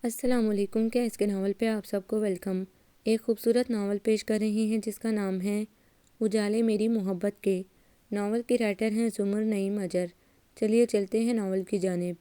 السلام علیکم۔ کیا اس کے ناول پہ آپ سب کو ویلکم۔ ایک خوبصورت ناول پیش کر رہے ہیں جس کا نام ہے اجالے میری محبت کے۔ ناول کے رائٹر ہیں زمر نعیم اجر۔ چلیے چلتے ہیں ناول کی جانب۔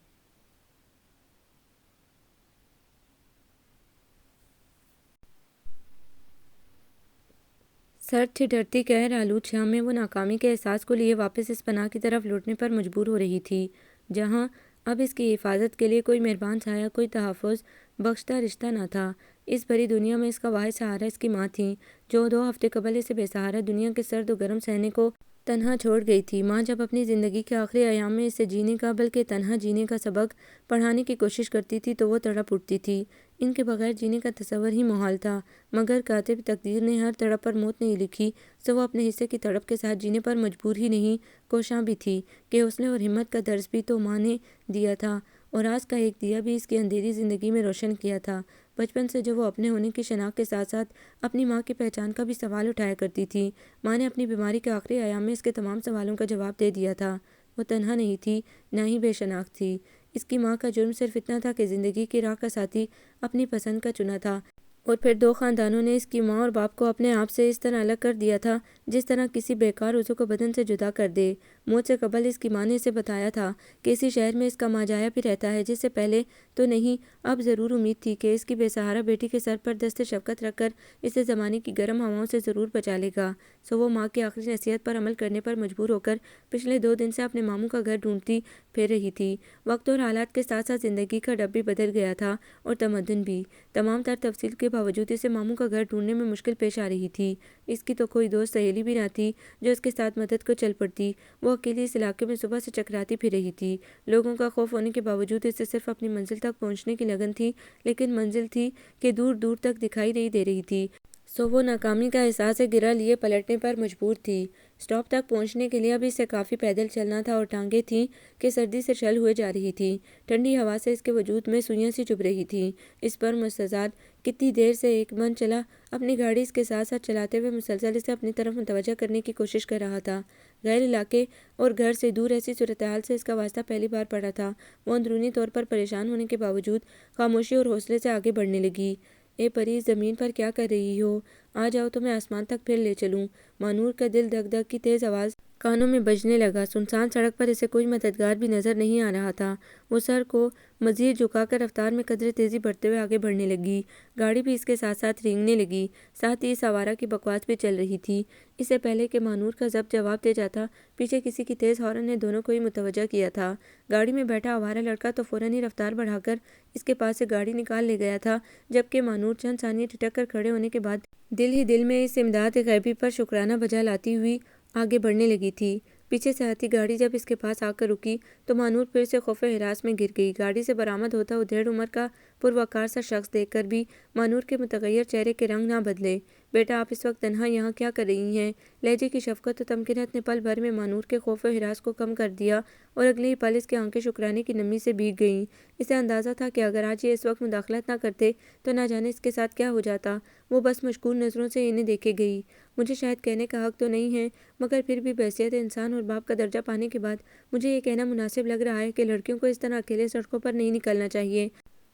سرد ٹھٹھرتی قہر آلود شام میں وہ ناکامی کے احساس کو لیے واپس اس پناہ کی طرف لوٹنے پر مجبور ہو رہی تھی جہاں اب اس کی حفاظت کے لیے کوئی مہربان سایہ، کوئی تحفظ بخشتہ رشتہ نہ تھا۔ اس بھری دنیا میں اس کا واحد سہارا اس کی ماں تھی، جو 2 ہفتے قبل اسے بے سہارا دنیا کے سرد و گرم صحنے کو تنہا چھوڑ گئی تھی۔ ماں جب اپنی زندگی کے آخری ایام میں اسے جینے کا بلکہ تنہا جینے کا سبق پڑھانے کی کوشش کرتی تھی تو وہ تڑپ اٹھتی تھی۔ ان کے بغیر جینے کا تصور ہی محال تھا، مگر کاتب تقدیر نے ہر تڑپ پر موت نہیں لکھی، سو وہ اپنے حصے کی تڑپ کے ساتھ جینے پر مجبور ہی نہیں، کوشاں بھی تھی کہ حوصلے اور ہمت کا درس بھی تو ماں نے دیا تھا، اور آس کا ایک دیا بھی اس کی اندھیری زندگی میں روشن کیا تھا۔ بچپن سے جو وہ اپنے ہونے کی شناخت کے ساتھ ساتھ اپنی ماں کی پہچان کا بھی سوال اٹھایا کرتی تھی، ماں نے اپنی بیماری کے آخری ایام میں اس کے تمام سوالوں کا جواب دے دیا تھا۔ وہ تنہا نہیں تھی، نہ ہی بے شناخت تھی۔ اس کی ماں کا جرم صرف اتنا تھا کہ زندگی کی راہ کا ساتھی اپنی پسند کا چنا تھا، اور پھر 2 خاندانوں نے اس کی ماں اور باپ کو اپنے آپ سے اس طرح الگ کر دیا تھا جس طرح کسی بیکار عضو کو بدن سے جدا کر دے۔ موت سے قبل اس کی ماں نے اسے بتایا تھا کہ اسی شہر میں اس کا ماجایا بھی رہتا ہے، جس سے پہلے تو نہیں اب ضرور امید تھی کہ اس کی بے سہارا بیٹی کے سر پر دست شفقت رکھ کر اسے زمانے کی گرم ہواؤں سے ضرور بچا لے گا۔ سو وہ ماں کی آخری نصیحت پر عمل کرنے پر مجبور ہو کر پچھلے 2 دن سے اپنے ماموں کا گھر ڈھونڈتی پھر رہی تھی۔ وقت اور حالات کے ساتھ ساتھ زندگی کا ڈب بھی بدل گیا تھا اور تمدن بھی۔ تمام تر تفصیل کے باوجود اسے ماموں کا گھر ڈھونڈنے میں مشکل پیش آ رہی تھی۔ اس کی تو کوئی دوست سہیلی بھی نہ تھی جو اس کے ساتھ مدد کو چل پڑتی۔ وہ اکیلی اس علاقے میں صبح سے چکراتی پھر رہی تھی۔ لوگوں کا خوف ہونے کے باوجود اسے صرف اپنی منزل تک پہنچنے کی لگن تھی، لیکن منزل تھی کہ دور دور تک دکھائی نہیں دے رہی تھی، سو وہ ناکامی کا احساس گرہ لیے پلٹنے پر مجبور تھی۔ اسٹاپ تک پہنچنے کے لیے اب اسے کافی پیدل چلنا تھا اور ٹانگیں تھیں کہ سردی سے چھل ہوئے جا رہی تھیں۔ ٹھنڈی ہوا سے اس کے وجود میں سوئیاں سی چبھ رہی تھیں۔ اس پر مستزاد کتنی دیر سے ایک من چلا اپنی گاڑی اس کے ساتھ ساتھ چلاتے ہوئے مسلسل اسے اپنی طرف متوجہ کرنے کی کوشش کر رہا تھا۔ غیر علاقے اور گھر سے دور ایسی صورتحال سے اس کا واسطہ پہلی بار پڑا تھا۔ وہ اندرونی طور پر پریشان ہونے کے باوجود خاموشی اور حوصلے سے آگے بڑھنے لگی۔ اے پری، زمین پر کیا کر رہی ہو؟ آ جاؤ تو میں آسمان تک پھر لے چلوں۔ مانور کا دل دھک دھک کی تیز آواز کانوں میں بجنے لگا۔ سنسان سڑک پر اسے کوئی مددگار بھی نظر نہیں آ رہا تھا۔ وہ سر کو مزید جھکا کر رفتار میں قدرے تیزی بڑھتے ہوئے آگے بڑھنے لگی۔ گاڑی بھی اس کے ساتھ ساتھ رینگنے لگی، ساتھ ہی اس آوارہ کی بکواس بھی چل رہی تھی۔ اس سے پہلے کہ مانور کا ضبط جواب دے جاتا، پیچھے کسی کی تیز ہارن نے دونوں کو ہی متوجہ کیا تھا۔ گاڑی میں بیٹھا آوارہ لڑکا تو فوراً ہی رفتار بڑھا کر اس کے پاس سے گاڑی نکال لے گیا تھا، جبکہ مانور چند ثانیے ٹھٹک کر کھڑے ہونے کے بعد دل ہی دل میں اس امداد غیبی پر شکرانہ بجا لاتی ہوئی آگے بڑھنے لگی تھی۔ پیچھے سے آتی گاڑی جب اس کے پاس آ کر رکی تو مانور پھر سے خوف ہراس میں گر گئی۔ گاڑی سے برآمد ہوتا ادھیڑ عمر کا پروقار سا شخص دیکھ کر بھی مانور کے متغیر چہرے کے رنگ نہ بدلے۔ بیٹا، آپ اس وقت تنہا یہاں کیا کر رہی ہیں؟ لہجے کی شفقت و تمکنت نے پل بھر میں مانور کے خوف و ہراس کو کم کر دیا، اور اگلے ہی پل اس کی آنکھیں شکرانے کی نمی سے بھیگ گئیں۔ اسے اندازہ تھا کہ اگر آج یہ اس وقت مداخلت نہ کرتے تو نہ جانے اس کے ساتھ کیا ہو جاتا۔ وہ بس مشکور نظروں سے انہیں دیکھے گئی۔ مجھے شاید کہنے کا حق تو نہیں ہے، مگر پھر بھی بحیثیت انسان اور باپ کا درجہ پانے کے بعد مجھے یہ کہنا مناسب لگ رہا ہے کہ لڑکیوں کو اس طرح اکیلے سڑکوں پر نہیں نکلنا چاہیے۔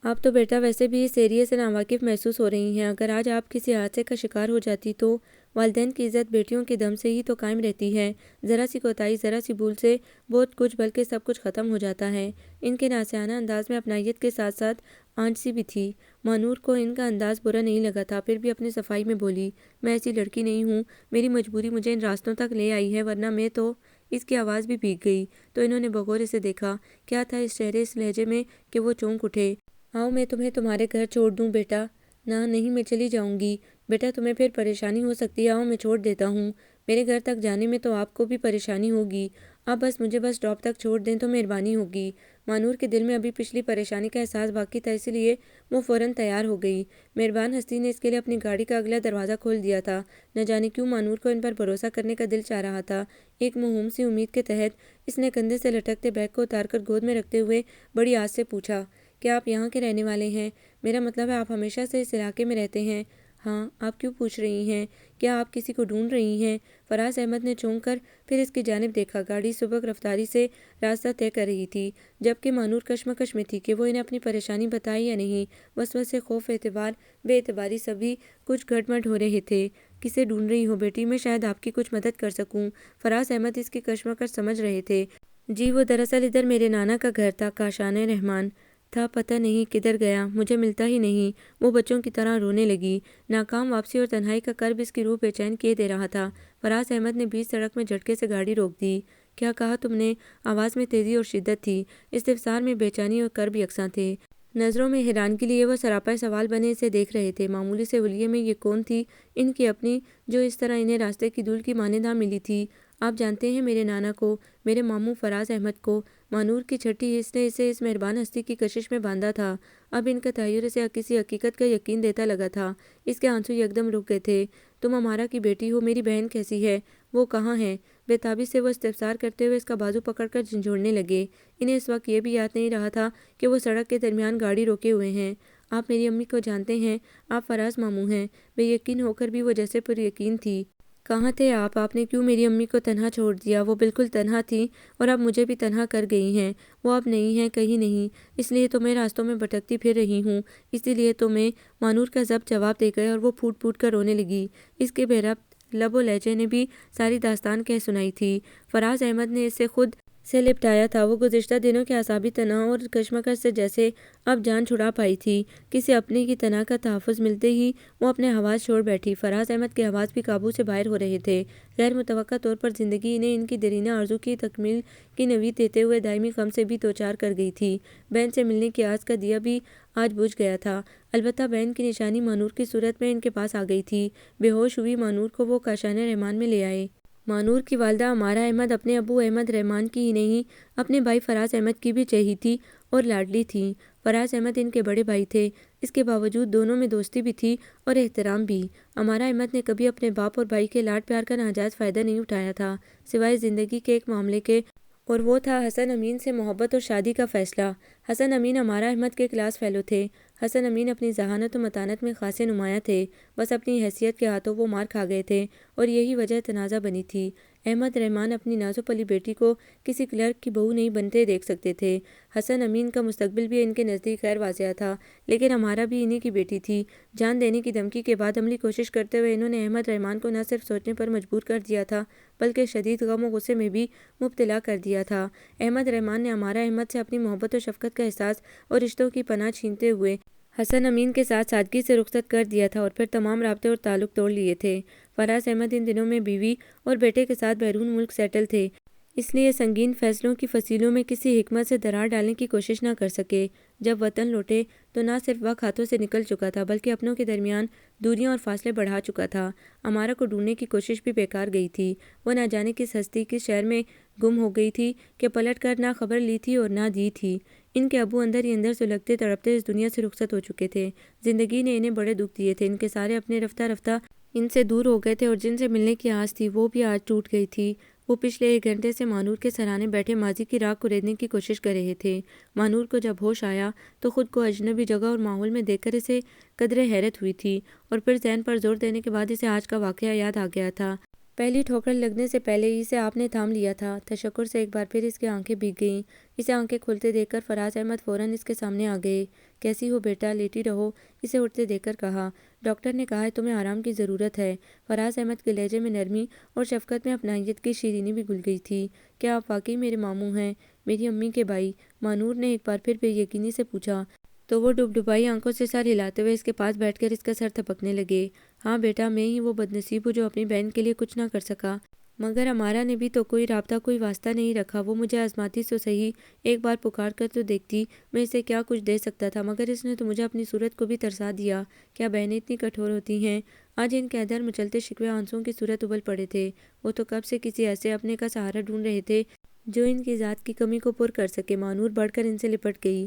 آپ تو بیٹا ویسے بھی اس ایریے سے ناواقف محسوس ہو رہی ہیں۔ اگر آج آپ کسی حادثے کا شکار ہو جاتی تو والدین کی عزت بیٹیوں کے دم سے ہی تو قائم رہتی ہے۔ ذرا سی کوتاہی، ذرا سی بھول سے بہت کچھ بلکہ سب کچھ ختم ہو جاتا ہے۔ ان کے نازیانہ انداز میں اپنائیت کے ساتھ ساتھ آنچ بھی تھی۔ مانور کو ان کا انداز برا نہیں لگا تھا، پھر بھی اپنی صفائی میں بولی، میں ایسی لڑکی نہیں ہوں، میری مجبوری مجھے ان راستوں تک لے آئی ہے، ورنہ میں تو… اس کی آواز بھی بھیگ گئی تو انہوں نے بغور اسے دیکھا۔ کیا تھا اس چہرے، اس لہجے میں کہ وہ چونک اٹھے۔ آؤ میں تمہیں تمہارے گھر چھوڑ دوں بیٹا۔ نہ نہیں، میں چلی جاؤں گی۔ بیٹا تمہیں پھر پریشانی ہو سکتی ہے، آؤ میں چھوڑ دیتا ہوں۔ میرے گھر تک جانے میں تو آپ کو بھی پریشانی ہوگی، آپ بس مجھے بس اسٹاپ تک چھوڑ دیں تو مہربانی ہوگی۔ مانور کے دل میں ابھی پچھلی پریشانی کا احساس باقی تھا، اس لیے وہ فوراً تیار ہو گئی۔ مہربان ہستی نے اس کے لیے اپنی گاڑی کا اگلا دروازہ کھول دیا تھا۔ نہ جانے کیوں مانور کو ان پر بھروسہ کرنے کا دل چاہ رہا تھا۔ ایک موہوم سی امید کے تحت اس نے کندھے سے لٹکتے بیگ کو اتار کر گود میں رکھتے ہوئے بڑی آس سے پوچھا، کیا آپ یہاں کے رہنے والے ہیں؟ میرا مطلب ہے آپ ہمیشہ سے اس علاقے میں رہتے ہیں؟ ہاں، آپ کیوں پوچھ رہی ہیں؟ کیا آپ کسی کو ڈھونڈ رہی ہیں؟ فراز احمد نے چونک کر پھر اس کی جانب دیکھا۔ گاڑی سبک رفتاری سے راستہ طے کر رہی تھی، جبکہ مانور کشمکش میں تھی کہ وہ انہیں اپنی پریشانی بتائے یا نہیں۔ وسوسے، خوف، اعتبار، بے اعتباری، سبھی کچھ گھٹمٹ ہو رہے تھے۔ کسے ڈھونڈ رہی ہو بیٹی؟ میں شاید آپ کی کچھ مدد کر سکوں۔ فراز احمد اس کی کشمکش سمجھ رہے تھے۔ جی، وہ دراصل ادھر میرے نانا کا گھر تھا، کاشان رحمان تھا، پتہ نہیں کدھر گیا، مجھے ملتا ہی نہیں۔ وہ بچوں کی طرح رونے لگی۔ ناکام واپسی اور تنہائی کا کرب اس کی روح بے چین کیے دے رہا تھا۔ فراز احمد نے بیچ سڑک میں جھٹکے سے گاڑی روک دی۔ کیا کہا تم نے؟ آواز میں تیزی اور شدت تھی، استفسار میں بے چینی اور کرب یکساں تھے۔ نظروں میں حیرانگی لیے وہ سراپا سوال بنے اسے دیکھ رہے تھے۔ معمولی سے حلیے میں یہ کون تھی ان کی اپنی، جو اس طرح انہیں راستے کی دھول کی مانند آ ملی تھی؟ آپ جانتے ہیں میرے نانا کو، میرے ماموں فراز احمد کو؟ مانور کی چھٹی حس نے اسے اس مہربان ہستی کی کشش میں باندھا تھا۔ اب ان کا تحیر اسے کسی حقیقت کا یقین دیتا لگا تھا۔ اس کے آنسو یکدم رک گئے تھے۔ تم امارا کی بیٹی ہو، میری بہن کیسی ہے؟ وہ کہاں ہے؟ بے تابی سے وہ استفسار کرتے ہوئے اس کا بازو پکڑ کر جھنجھوڑنے لگے۔ انہیں اس وقت یہ بھی یاد نہیں رہا تھا کہ وہ سڑک کے درمیان گاڑی روکے ہوئے ہیں۔ آپ میری امی کو جانتے ہیں؟ آپ فراز ماموں ہیں؟ بے یقین ہو کر بھی وہ جیسے پر یقین تھی۔ کہاں تھے آپ؟ آپ نے کیوں میری امی کو تنہا چھوڑ دیا؟ وہ بالکل تنہا تھیں اور اب مجھے بھی تنہا کر گئی ہیں۔ وہ اب نہیں ہیں، کہیں نہیں۔ اس لیے تو میں راستوں میں بھٹکتی پھر رہی ہوں، اسی لیے تو میں۔ مانور کا ضبط جواب دے گئے اور وہ پھوٹ پھوٹ کر رونے لگی۔ اس کے بے ربط لب و لہجے نے بھی ساری داستان کہہ سنائی تھی۔ فراز احمد نے اسے خود سے لپٹایا تھا۔ وہ گزشتہ دنوں کے اعصابی تناؤ اور کشمکش سے جیسے اب جان چھڑا پائی تھی۔ کسی اپنے کی تنہا کا تحفظ ملتے ہی وہ اپنے حواس چھوڑ بیٹھی۔ فراز احمد کے حواس بھی قابو سے باہر ہو رہے تھے۔ غیر متوقع طور پر زندگی انہیں ان کی دیرینہ آرزو کی تکمیل کی نوید دیتے ہوئے دائمی غم سے بھی دوچار کر گئی تھی۔ بہن سے ملنے کی آس کا دیا بھی آج بجھ گیا تھا۔ البتہ بہن کی نشانی مانور کی صورت میں ان کے پاس آ گئی تھی۔ بے ہوش ہوئی مانور کو وہ کاشان رحمان میں لے آئے۔ مانور کی والدہ امارا احمد اپنے ابو احمد رحمان کی ہی نہیں، اپنے بھائی فراز احمد کی بھی چہیتی اور لاڈلی تھیں۔ فراز احمد ان کے بڑے بھائی تھے، اس کے باوجود دونوں میں دوستی بھی تھی اور احترام بھی۔ امارا احمد نے کبھی اپنے باپ اور بھائی کے لاڈ پیار کا ناجائز فائدہ نہیں اٹھایا تھا، سوائے زندگی کے ایک معاملے کے، اور وہ تھا حسن امین سے محبت اور شادی کا فیصلہ۔ حسن امین امارا احمد کے کلاس فیلو تھے۔ حسن امین اپنی ذہانت و متانت میں خاصے نمایاں تھے، بس اپنی حیثیت کے ہاتھوں وہ مار کھا گئے تھے اور یہی وجہ تنازع بنی تھی۔ احمد رحمان اپنی نازو پلی بیٹی کو کسی کلرک کی بہو نہیں بنتے دیکھ سکتے تھے۔ حسن امین کا مستقبل بھی ان کے نزدیک غیر واضح تھا، لیکن امارا بھی انہی کی بیٹی تھی۔ جان دینے کی دھمکی کے بعد عملی کوشش کرتے ہوئے انہوں نے احمد رحمان کو نہ صرف سوچنے پر مجبور کر دیا تھا، بلکہ شدید غم و غصے میں بھی مبتلا کر دیا تھا۔ احمد رحمان نے امارا احمد سے اپنی محبت و شفقت کا احساس اور رشتوں کی پناہ چھینتے ہوئے حسن امین کے ساتھ سادگی سے رخصت کر دیا تھا اور پھر تمام رابطے اور تعلق توڑ لیے تھے۔ فراز احمد ان دنوں میں بیوی اور بیٹے کے ساتھ بیرون ملک سیٹل تھے، اس لیے سنگین فیصلوں کی فصیلوں میں کسی حکمت سے درار ڈالنے کی کوشش نہ کر سکے۔ جب وطن لوٹے تو نہ صرف وقت ہاتھوں سے نکل چکا تھا، بلکہ اپنوں کے درمیان دوریاں اور فاصلے بڑھا چکا تھا۔ امارا کو ڈھونڈنے کی کوشش بھی بیکار گئی تھی۔ وہ نہ جانے کس ہستی کس شہر میں گم ہو گئی تھی کہ پلٹ کر نہ خبر لی تھی اور نہ دی تھی۔ ان کے ابو اندر ہی اندر سلگتے تڑپتے اس دنیا سے رخصت ہو چکے تھے۔ زندگی نے انہیں بڑے دکھ دیے تھے۔ ان کے سارے اپنے رفتہ رفتہ ان سے دور ہو گئے تھے اور جن سے ملنے کی آس تھی وہ بھی آج ٹوٹ گئی تھی۔ وہ پچھلے 1 گھنٹے سے مانور کے سراہنے بیٹھے ماضی کی راکھ کریدنے کی کوشش کر رہے تھے۔ مانور کو جب ہوش آیا تو خود کو اجنبی جگہ اور ماحول میں دیکھ کر اسے قدرے حیرت ہوئی تھی، اور پھر ذہن پر زور دینے کے بعد اسے آج کا واقعہ یاد آ گیا تھا۔ پہلی ٹھوکر لگنے سے پہلے ہی اسے آپ نے تھام لیا تھا۔ تشکر سے ایک بار پھر اس کی آنکھیں بھیگ گئیں۔ اسے آنکھیں کھلتے دیکھ کر فراز احمد فوراً اس کے سامنے آ گئے۔ کیسی ہو بیٹا؟ لیٹی رہو، اسے اٹھتے دیکھ کر کہا۔ ڈاکٹر نے کہا ہے تمہیں آرام کی ضرورت ہے۔ فراز احمد کے لہجے میں نرمی اور شفقت میں اپنائیت کی شیرینی بھی گل گئی تھی۔ کیا آپ واقعی میرے ماموں ہیں؟ میری امی کے بھائی؟ مانور نے ایک بار پھر بے یقینی سے پوچھا، تو وہ ڈبڈبائی آنکھوں سے سر ہلاتے ہوئے اس کے پاس بیٹھ کر اس کا سر تھپکنے لگے۔ ہاں بیٹا، میں ہی وہ بد نصیب ہوں جو اپنی بہن کے لیے کچھ نہ کر سکا، مگر امارا نے بھی تو کوئی رابطہ کوئی واسطہ نہیں رکھا۔ وہ مجھے آزماتی تو صحیح، ایک بار پکار کر تو دیکھتی، میں اسے کیا کچھ دے سکتا تھا، مگر اس نے تو مجھے اپنی صورت کو بھی ترسا دیا۔ کیا بہنیں اتنی کٹھور ہوتی ہیں؟ آج ان کے ادھر مچلتے شکوے آنسوؤں کی صورت ابل پڑے تھے۔ وہ تو کب سے کسی ایسے اپنے کا سہارا ڈھونڈ رہے تھے جو ان کی ذات کی کمی کو پر کر سکے۔ مانور بڑھ کر ان سے لپٹ گئی۔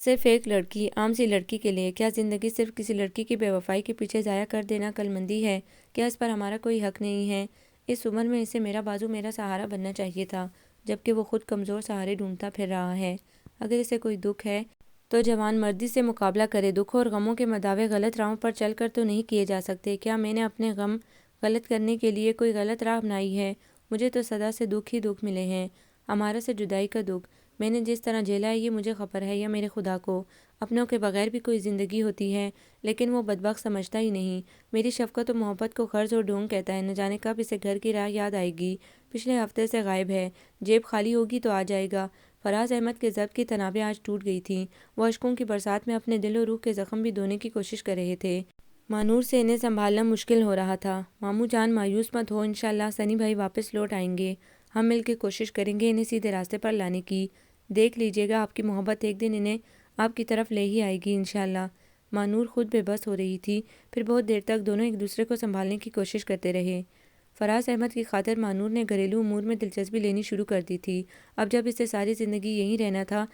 صرف ایک لڑکی، عام سی لڑکی کے لیے کیا زندگی صرف کسی لڑکی کی بے وفائی کے پیچھے ضائع کر دینا عقل مندی ہے؟ کیا اس پر ہمارا کوئی حق نہیں ہے؟ اس عمر میں اسے میرا بازو میرا سہارا بننا چاہیے تھا، جبکہ وہ خود کمزور سہارے ڈھونڈتا پھر رہا ہے۔ اگر اسے کوئی دکھ ہے تو جوان مردی سے مقابلہ کرے۔ دکھوں اور غموں کے مداوے غلط راہوں پر چل کر تو نہیں کیے جا سکتے۔ کیا میں نے اپنے غم غلط کرنے کے لیے کوئی غلط راہ اپنائی ہے؟ مجھے تو سدا سے دکھ ہی دکھ ملے ہیں۔ ہمارا سے جدائی کا دکھ میں نے جس طرح جھیلا ہے یہ مجھے خبر ہے، یا میرے خدا کو اپنوں کے بغیر بھی کوئی زندگی ہوتی ہے، لیکن وہ بدبخت سمجھتا ہی نہیں۔ میری شفقت و محبت کو قرض اور ڈھونگ کہتا ہے۔ نہ جانے کب اسے گھر کی راہ یاد آئے گی۔ پچھلے ہفتے سے غائب ہے، جیب خالی ہوگی تو آ جائے گا۔ فراز احمد کے ضبط کی تنابیں آج ٹوٹ گئی تھیں۔ وہ اشکوں کی برسات میں اپنے دل و روح کے زخم بھی دھونے کی کوشش کر رہے تھے۔ مانور سے انہیں سنبھالنا مشکل ہو رہا تھا۔ ماموں جان مایوس مت ہو، انشاءاللہ سنی بھائی واپس لوٹ آئیں گے۔ ہم مل کے کوشش کریں گے انہیں سیدھے راستے پر لانے کی۔ دیکھ لیجیے گا آپ کی محبت ایک دن انہیں آپ کی طرف لے ہی آئے گی انشاءاللہ۔ مانور خود بے بس ہو رہی تھی۔ پھر بہت دیر تک دونوں ایک دوسرے کو سنبھالنے کی کوشش کرتے رہے۔ فراز احمد کی خاطر مانور نے گھریلو امور میں دلچسپی لینی شروع کر دی تھی۔ اب جب اسے ساری زندگی یہیں رہنا تھا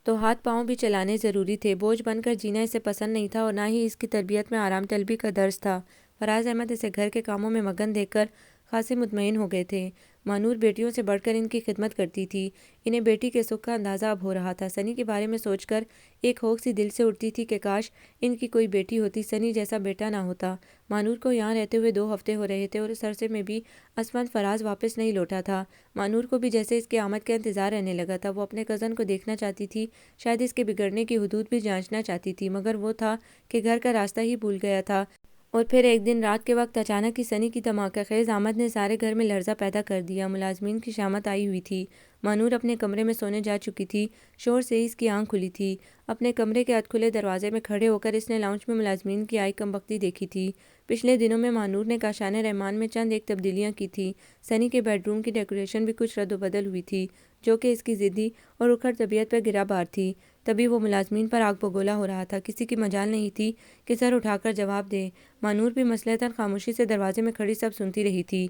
تو ہاتھ پاؤں بھی چلانے ضروری تھے۔ بوجھ بن کر جینا اسے پسند نہیں تھا اور نہ ہی اس کی تربیت میں آرام طلبی کا درس تھا۔ فراز احمد اسے گھر کے کاموں میں مگن دیکھ کر خاصے مطمئن ہو گئے تھے۔ مانور بیٹیوں سے بڑھ کر ان کی خدمت کرتی تھی۔ انہیں بیٹی کے سکھ کا اندازہ اب ہو رہا تھا۔ سنی کے بارے میں سوچ کر ایک ہوک سی دل سے اٹھتی تھی کہ کاش ان کی کوئی بیٹی ہوتی، سنی جیسا بیٹا نہ ہوتا۔ مانور کو یہاں رہتے ہوئے 2 ہفتے ہو رہے تھے اور اس عرصے میں بھی اسفند فراز واپس نہیں لوٹا تھا۔ مانور کو بھی جیسے اس کی آمد کا انتظار رہنے لگا تھا۔ وہ اپنے کزن کو دیکھنا چاہتی تھی، شاید اس کے بگڑنے کی حدود بھی جانچنا چاہتی تھی، مگر وہ تھا کہ گھر کا راستہ ہی بھول گیا تھا۔ اور پھر ایک دن رات کے وقت اچانک ہی سنی کی دھماکہ خیز آمد نے سارے گھر میں لرزہ پیدا کر دیا۔ ملازمین کی شامت آئی ہوئی تھی۔ مانور اپنے کمرے میں سونے جا چکی تھی۔ شور سے ہی اس کی آنکھ کھلی تھی۔ اپنے کمرے کے ادھ کھلے دروازے میں کھڑے ہو کر اس نے لاؤنج میں ملازمین کی آئی کم بختی دیکھی تھی۔ پچھلے دنوں میں مانور نے کاشان رحمان میں چند ایک تبدیلیاں کی تھیں۔ سنی کے بیڈ روم کی ڈیکوریشن بھی کچھ رد و بدل ہوئی تھی، جو کہ اس کی ضدی اور اکھڑ طبیعت پر گرا بار تھی۔ تبھی وہ ملازمین پر آگ بگولا ہو رہا تھا۔ کسی کی مجال نہیں تھی کہ سر اٹھا کر جواب دے۔ مانور بھی مصلحتاً خاموشی سے دروازے میں کھڑی سب سنتی رہی تھی۔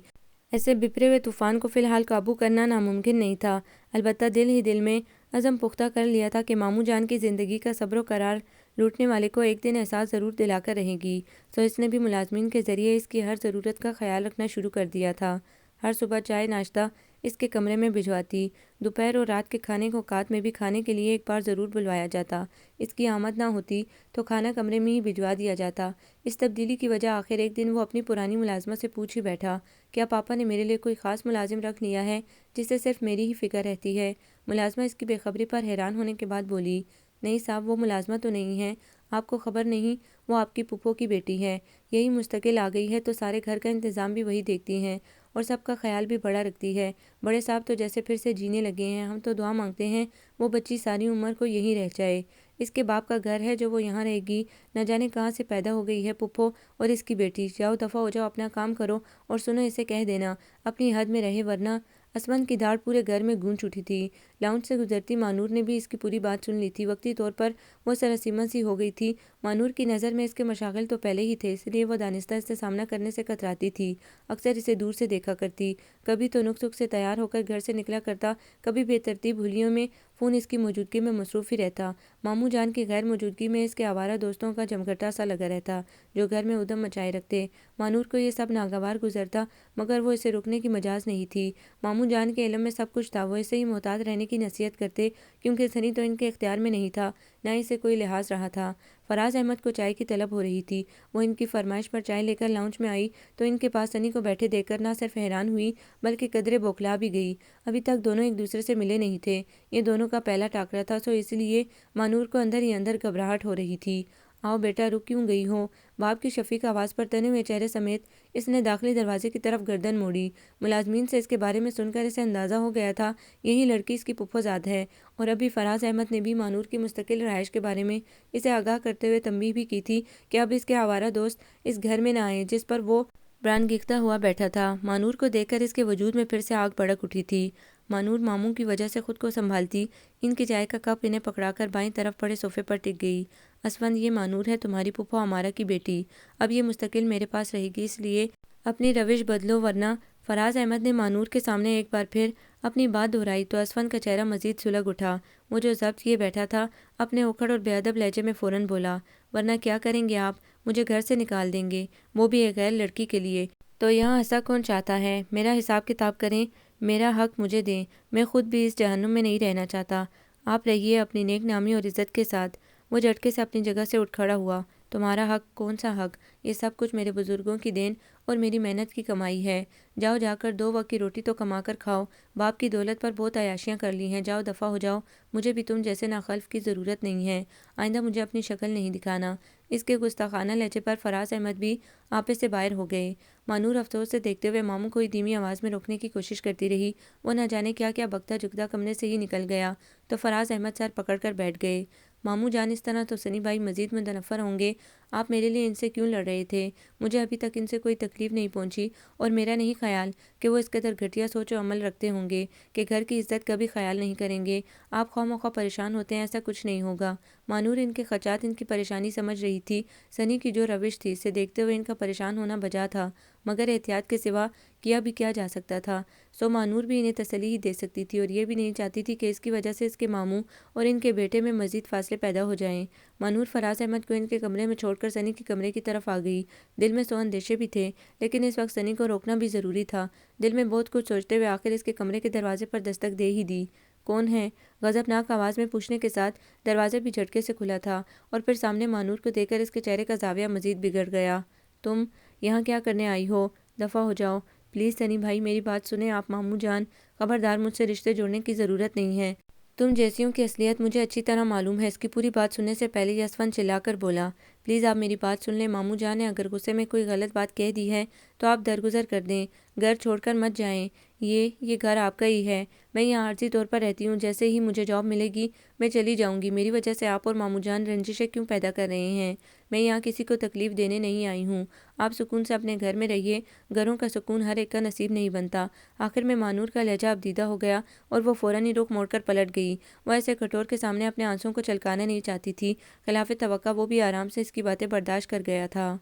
ایسے بپھرے ہوئے طوفان کو فی الحال قابو کرنا ناممکن نہیں تھا، البتہ دل ہی دل میں عزم پختہ کر لیا تھا کہ ماموں جان کی زندگی کا صبر و قرار لوٹنے والے کو ایک دن احساس ضرور دلا کر رہے گی۔ سو اس نے بھی ملازمین کے ذریعے اس کی ہر ضرورت کا خیال رکھنا شروع کر دیا تھا۔ ہر صبح چائے ناشتہ اس کے کمرے میں بھجواتی۔ دوپہر اور رات کے کھانے کو اوقات میں بھی کھانے کے لیے ایک بار ضرور بلوایا جاتا۔ اس کی آمد نہ ہوتی تو کھانا کمرے میں ہی بھجوا دیا جاتا۔ اس تبدیلی کی وجہ آخر ایک دن وہ اپنی پرانی ملازمت سے پوچھ ہی بیٹھا، کیا پاپا نے میرے لیے کوئی خاص ملازم رکھ لیا ہے جسے صرف میری ہی فکر رہتی ہے؟ ملازمہ اس کی بے خبری پر حیران ہونے کے بعد بولی، نہیں صاحب، وہ ملازمہ تو نہیں ہے، آپ کو خبر نہیں، وہ آپ کی پھپھو کی بیٹی ہے۔ یہی مستقل آ گئی ہے تو سارے گھر کا انتظام بھی وہی دیکھتی ہیں اور سب کا خیال بھی بڑا رکھتی ہے۔ بڑے صاحب تو جیسے پھر سے جینے لگے ہیں، ہم تو دعا مانگتے ہیں وہ بچی ساری عمر کو یہیں رہ جائے۔ اس کے باپ کا گھر ہے جو وہ یہاں رہے گی، نہ جانے کہاں سے پیدا ہو گئی ہے پھپھو اور اس کی بیٹی۔ جاؤ دفع ہو جاؤ، اپنا کام کرو، اور سنو اسے کہہ دینا اپنی حد میں رہے، ورنہ… اسمند کی داڑھ پورے گھر میں گونج اٹھی تھی۔ لاؤنج سے گزرتی مانور نے بھی اس کی پوری بات سن لی تھی۔ وقتی طور پر وہ سراسیمہ سی ہو گئی تھی۔ مانور کی نظر میں اس کے مشاغل تو پہلے ہی تھے، اس لیے وہ دانستہ اس سے سامنا کرنے سے کتراتی تھی۔ اکثر اسے دور سے دیکھا کرتی، کبھی تو نک سک سے تیار ہو کر گھر سے نکلا کرتا، کبھی بے ترتیب ہولیوں میں فون اس کی موجودگی میں مصروف ہی رہتا۔ ماموں جان کی غیر موجودگی میں اس کے آوارہ دوستوں کا جمگھٹا سا لگا رہتا، جو گھر میں ادھم مچائے رکھتے۔ مانور کو یہ سب ناگوار گزرتا، مگر وہ اسے روکنے کی مجاز نہیں تھی۔ ماموں جان کے علم میں سب کچھ تھا، وہ اسے ہی محتاط رہنے کی نصیحت کرتے، کیونکہ سنی تو ان کے اختیار میں نہیں تھا، نہ اسے کوئی لحاظ رہا تھا۔ فراز احمد کو چائے کی طلب ہو رہی تھی۔ وہ ان کی فرمائش پر چائے لے کر لاؤنج میں آئی تو ان کے پاس سنی کو بیٹھے دیکھ کر نہ صرف حیران ہوئی بلکہ قدرے بوکھلا بھی گئی۔ ابھی تک دونوں ایک دوسرے سے ملے نہیں تھے، یہ دونوں کا پہلا ٹاکرا تھا، سو اس لیے مانور کو اندر ہی اندر گھبراہٹ ہو رہی تھی۔ آؤ بیٹا، رک کیوں گئی ہو؟ باپ کی شفیق آواز پر تنے ہوئے چہرے سمیت اس نے داخلی دروازے کی طرف گردن موڑی۔ ملازمین سے اس کے بارے میں سن کر اسے اندازہ ہو گیا تھا یہی لڑکی اس کی پھپھو زاد ہے، اور ابھی فراز احمد نے بھی مانور کی مستقل رہائش کے بارے میں اسے آگاہ کرتے ہوئے تنبیہ بھی کی تھی کہ اب اس کے آوارہ دوست اس گھر میں نہ آئیں جس پر وہ برانگیختہ ہوا بیٹھا تھا۔ مانور کو دیکھ کر اس کے وجود میں پھر سے آگ بھڑک اٹھی تھی۔ مانور ماموں کی وجہ سے خود کو سنبھالتی ان کی چائے کا کپ انہیں پکڑا کر بائیں طرف پڑے صوفے پر ٹک گئی۔ اسفند، یہ مانور ہے تمہاری پھپھو امارہ کی بیٹی، اب یہ مستقل میرے پاس رہے گی، اس لیے اپنی روش بدلو ورنہ… فراز احمد نے مانور کے سامنے ایک بار پھر اپنی بات دہرائی تو اسفند کا چہرہ مزید سلگ اٹھا۔ وہ جو ضبط کیے بیٹھا تھا اپنے اوکھڑ اور بے ادب لہجے میں فوراً بولا، ورنہ کیا کریں گے آپ؟ مجھے گھر سے نکال دیں گے، وہ بھی ایک غیر لڑکی کے لیے؟ تو یہاں ایسا کون چاہتا ہے؟ میرا حساب کتاب کریں، میرا حق مجھے دیں، میں خود بھی اس جہنم میں نہیں رہنا چاہتا۔ آپ رہیے اپنی نیک نامی اور عزت کے ساتھ۔ وہ جھٹکے سے اپنی جگہ سے اٹھ کھڑا ہوا۔ تمہارا حق؟ کون سا حق؟ یہ سب کچھ میرے بزرگوں کی دین اور میری محنت کی کمائی ہے۔ جاؤ جا کر 2 وقت کی روٹی تو کما کر کھاؤ۔ باپ کی دولت پر بہت عیاشیاں کر لی ہیں، جاؤ دفع ہو جاؤ، مجھے بھی تم جیسے ناخلف کی ضرورت نہیں ہے، آئندہ مجھے اپنی شکل نہیں دکھانا۔ اس کے گستاخانہ لہجے پر فراز احمد بھی آپے سے باہر ہو گئے۔ مانور افسوس سے دیکھتے ہوئے ماموں کو دھیمی آواز میں روکنے کی کوشش کرتی رہی۔ وہ نہ جانے کیا کیا بکتا جگتا کمرے سے ہی نکل گیا تو فراز احمد سر پکڑ کر بیٹھ گئے۔ ماموں جان، اس طرح تو سنی بھائی مزید متنفر ہوں گے۔ آپ میرے لیے ان سے کیوں لڑ رہے تھے؟ مجھے ابھی تک ان سے کوئی تکلیف نہیں پہنچی اور میرا نہیں خیال کہ وہ اس قدر گھٹیا سوچ و عمل رکھتے ہوں گے کہ گھر کی عزت کا بھی خیال نہیں کریں گے۔ آپ خواہ مخواہ پریشان ہوتے ہیں، ایسا کچھ نہیں ہوگا۔ مانور ان کے خدشات، ان کی پریشانی سمجھ رہی تھی۔ سنی کی جو روش تھی اسے دیکھتے ہوئے ان کا پریشان ہونا بجا تھا، مگر احتیاط کے سوا کیا بھی کیا جا سکتا تھا۔ سو مانور بھی انہیں تسلی ہی دے سکتی تھی اور یہ بھی نہیں چاہتی تھی کہ اس کی وجہ سے اس کے ماموں اور ان کے بیٹے میں مزید فاصلے پیدا ہو جائیں۔ مانور فراز احمد کو ان کے کمرے میں چھوڑ کر سنی کے کمرے کی طرف آ گئی۔ دل میں 100 اندیشے بھی تھے، لیکن اس وقت سنی کو روکنا بھی ضروری تھا۔ دل میں بہت کچھ سوچتے ہوئے آخر اس کے کمرے کے دروازے پر دستک دے ہی دی۔ کون ہے؟ غضبناک آواز میں پوچھنے کے ساتھ دروازہ بھی جھٹکے سے کھلا تھا اور پھر سامنے مانور کو دیکھ کر اس کے چہرے کا زاویہ مزید بگڑ گیا۔ تم یہاں کیا کرنے آئی ہو؟ دفع ہو جاؤ پلیز سنی بھائی، میری بات سنیں آپ ماموں جان، خبردار، مجھ سے رشتے جوڑنے کی ضرورت نہیں ہے۔ تم جیسیوں کی اصلیت مجھے اچھی طرح معلوم ہے۔ اس کی پوری بات سننے سے پہلے یسفن چلا کر بولا، پلیز آپ میری بات سن لیں ماموں جان نے اگر غصے میں کوئی غلط بات کہہ دی ہے تو آپ درگزر کر دیں، گھر چھوڑ کر مت جائیں۔ یہ گھر آپ کا ہی ہے، میں یہاں عارضی طور پر رہتی ہوں، جیسے ہی مجھے جاب ملے گی میں چلی جاؤں گی۔ میری وجہ سے آپ اور ماموں جان رنجشیں کیوں پیدا کر رہے ہیں؟ میں یہاں کسی کو تکلیف دینے نہیں آئی ہوں۔ آپ سکون سے اپنے گھر میں رہیے، گھروں کا سکون ہر ایک کا نصیب نہیں بنتا۔ آخر میں مانور کا لہجہ ابدیدہ ہو گیا اور وہ فوراً ہی رخ موڑ کر پلٹ گئی۔ وہ ایسے کٹور کے سامنے اپنے آنسوں کو چلکانا نہیں چاہتی تھی۔ خلاف توقع وہ بھی آرام سے اس کی باتیں برداشت کر گیا تھا۔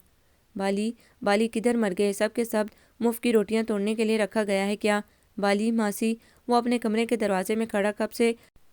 بالی کدھر مر گئے؟ سب کے سب مفت کی روٹیاں توڑنے کے لیے رکھا گیا ہے کیا؟ بالی ماسی؟ وہ اپنے کمرے کے دروازے میں کھڑا کب سے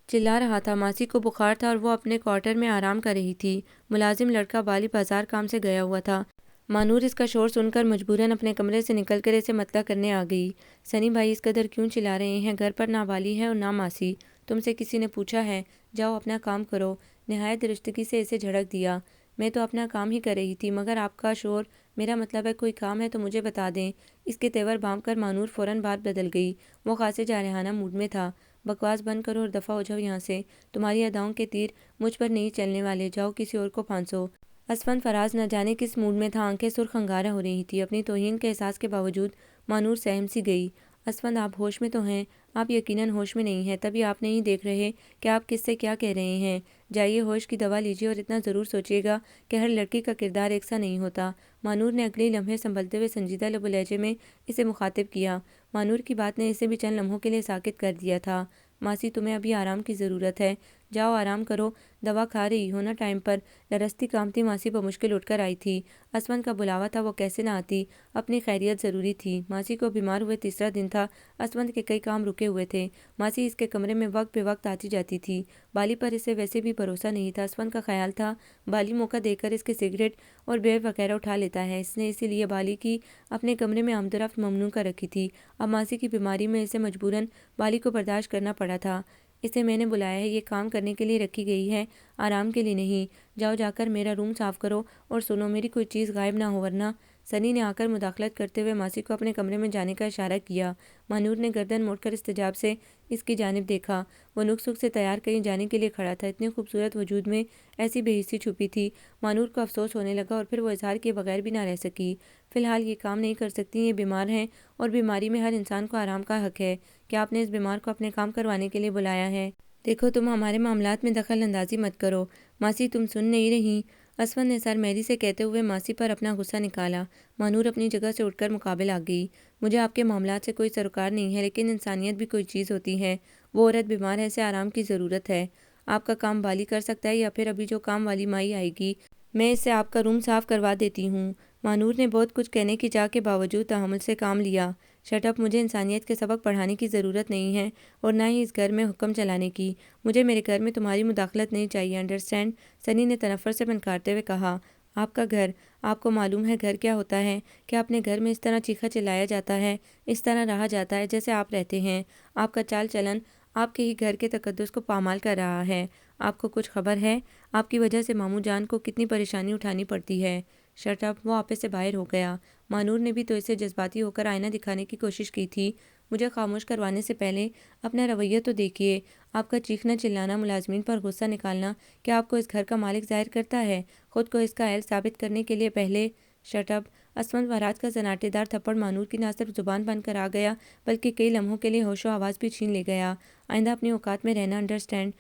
چلا رہا تھا۔ ماسی کو بخار تھا اور وہ اپنے کوارٹر میں آرام کر رہی تھی۔ ملازم لڑکا بالی بازار کام سے گیا ہوا تھا۔ مانور اس کا شور سن کر مجبوراً اپنے کمرے سے نکل کر اسے مطلع کرنے آ گئی۔ سنی بھائی اس قدر کیوں چلا رہے ہیں؟ گھر پر نہ بالی ہے اور نہ ماسی۔ تم سے کسی نے پوچھا ہے؟ جاؤ اپنا کام کرو۔ نہایت درستگی سے اسے جھڑک دیا۔ میں تو اپنا کام ہی کر رہی تھی، مگر آپ کا شور، میرا مطلب ہے کوئی کام ہے تو مجھے بتا دیں۔ اس کے تیور بھانپ کر مانور فوراً بات بدل گئی۔ وہ خاصے جارحانہ موڈ میں تھا۔ بکواس بند کرو اور دفع ہو جاؤ یہاں سے۔ تمہاری اداؤں کے تیر مجھ پر نہیں چلنے والے، جاؤ کسی اور کو پھانسو۔ اسفند فراز نہ جانے کس موڈ میں تھا، آنکھیں سرخ انگارہ ہو رہی تھی۔ اپنی توہین کے احساس کے باوجود مانور سہم سی گئی۔ اسفند آپ ہوش میں تو ہیں؟ آپ یقیناً ہوش میں نہیں ہیں، تبھی آپ نہیں دیکھ رہے کہ آپ کس سے کیا کہہ رہے ہیں۔ جائیے ہوش کی دوا لیجیے اور اتنا ضرور سوچیے گا کہ ہر لڑکی کا کردار ایک سا نہیں ہوتا۔ مانور نے اگلے لمحے سنبھلتے ہوئے سنجیدہ لب و لہجے میں اسے مخاطب کیا۔ مانور کی بات نے اسے بھی چند لمحوں کے لیے ساکت کر دیا تھا۔ ماسی تمہیں ابھی آرام کی ضرورت ہے، جاؤ آرام کرو، دوا کھا رہی ہو نا ٹائم پر؟ لرزتی کانپتی ماسی بمشکل اٹھ کر آئی تھی۔ اسفند کا بلاوا تھا، وہ کیسے نہ آتی، اپنی خیریت ضروری تھی۔ ماسی کو بیمار ہوئے تیسرا دن تھا۔ اسفند کے کئی کام رکے ہوئے تھے۔ ماسی اس کے کمرے میں وقت بے وقت آتی جاتی تھی۔ بالی پر اسے ویسے بھی بھروسہ نہیں تھا۔ اسفند کا خیال تھا بالی موقع دیکھ کر اس کے سگریٹ اور بیئر وغیرہ اٹھا لیتا ہے، اس نے اسی لیے بالی کی اپنے کمرے میں آمد و رفت ممنوع کر رکھی تھی۔ اب ماسی کی بیماری میں اسے مجبوراً بالی کو برداشت کرنا پڑا تھا۔ اسے میں نے بلایا ہے، یہ کام کرنے کے لیے رکھی گئی ہے، آرام کے لیے نہیں۔ جاؤ جا کر میرا روم صاف کرو اور سنو، میری کوئی چیز غائب نہ ہو ورنہ۔ سنی نے آ کر مداخلت کرتے ہوئے ماسی کو اپنے کمرے میں جانے کا اشارہ کیا۔ مانور نے گردن موڑ کر استجاب سے اس کی جانب دیکھا۔ وہ نک سک سے تیار کہیں جانے کے لیے کھڑا تھا۔ اتنے خوبصورت وجود میں ایسی بے حسی چھپی تھی۔ مانور کو افسوس ہونے لگا اور پھر وہ اظہار کیے بغیر بھی نہ رہ سکی۔ فی الحال یہ کام نہیں کر سکتی، یہ بیمار ہیں اور بیماری میں ہر انسان کو آرام کا حق ہے۔ کیا آپ نے اس بیمار کو اپنے کام کروانے کے لیے بلایا ہے؟ دیکھو تم ہمارے معاملات میں دخل اندازی مت کرو۔ ماسی تم سن نہیں رہی؟ اسفند نے سر میری سے کہتے ہوئے ماسی پر اپنا غصہ نکالا۔ مانور اپنی جگہ سے اٹھ کر مقابل آ گئی۔ مجھے آپ کے معاملات سے کوئی سروکار نہیں ہے، لیکن انسانیت بھی کوئی چیز ہوتی ہے۔ وہ عورت بیمار ہے، اسے آرام کی ضرورت ہے۔ آپ کا کام بالی کر سکتا ہے یا پھر ابھی جو کام والی مائی آئے گی میں اس سے آپ کا روم صاف کروا دیتی ہوں۔ مانور نے بہت کچھ کہنے کی چاہ کے باوجود تحمل سے کام لیا۔ شٹ اپ، مجھے انسانیت کے سبق پڑھانے کی ضرورت نہیں ہے اور نہ ہی اس گھر میں حکم چلانے کی۔ مجھے میرے گھر میں تمہاری مداخلت نہیں چاہیے، انڈرسٹینڈ؟ سنی نے تنفر سے پنکارتے ہوئے کہا۔ آپ کا گھر، آپ کو معلوم ہے گھر کیا ہوتا ہے؟ کیا اپنے گھر میں اس طرح چیخا چلایا جاتا ہے، اس طرح رہا جاتا ہے جیسے آپ رہتے ہیں؟ آپ کا چال چلن آپ کے ہی گھر کے تقدس کو پامال کر رہا ہے۔ آپ کو کچھ خبر ہے آپ کی وجہ سے ماموں جان کو کتنی پریشانی اٹھانی پڑتی ہے؟ شٹ اپ، وہ آپے سے باہر ہو گیا۔ مانور نے بھی تو اسے جذباتی ہو کر آئینہ دکھانے کی کوشش کی تھی۔ مجھے خاموش کروانے سے پہلے اپنا رویہ تو دیکھیے۔ آپ کا چیخنا چلانا، ملازمین پر غصہ نکالنا کیا آپ کو اس گھر کا مالک ظاہر کرتا ہے؟ خود کو اس کا اہل ثابت کرنے کے لیے پہلے شٹ اپ۔ اسفند فرات کا سناٹے دار تھپڑ مانور کی نہ صرف زبان بند کر آ گیا بلکہ کئی لمحوں کے لیے ہوش و آواز بھی چھین لے گیا۔ آئندہ اپنی اوقات میں رہنا، انڈرسٹینڈ؟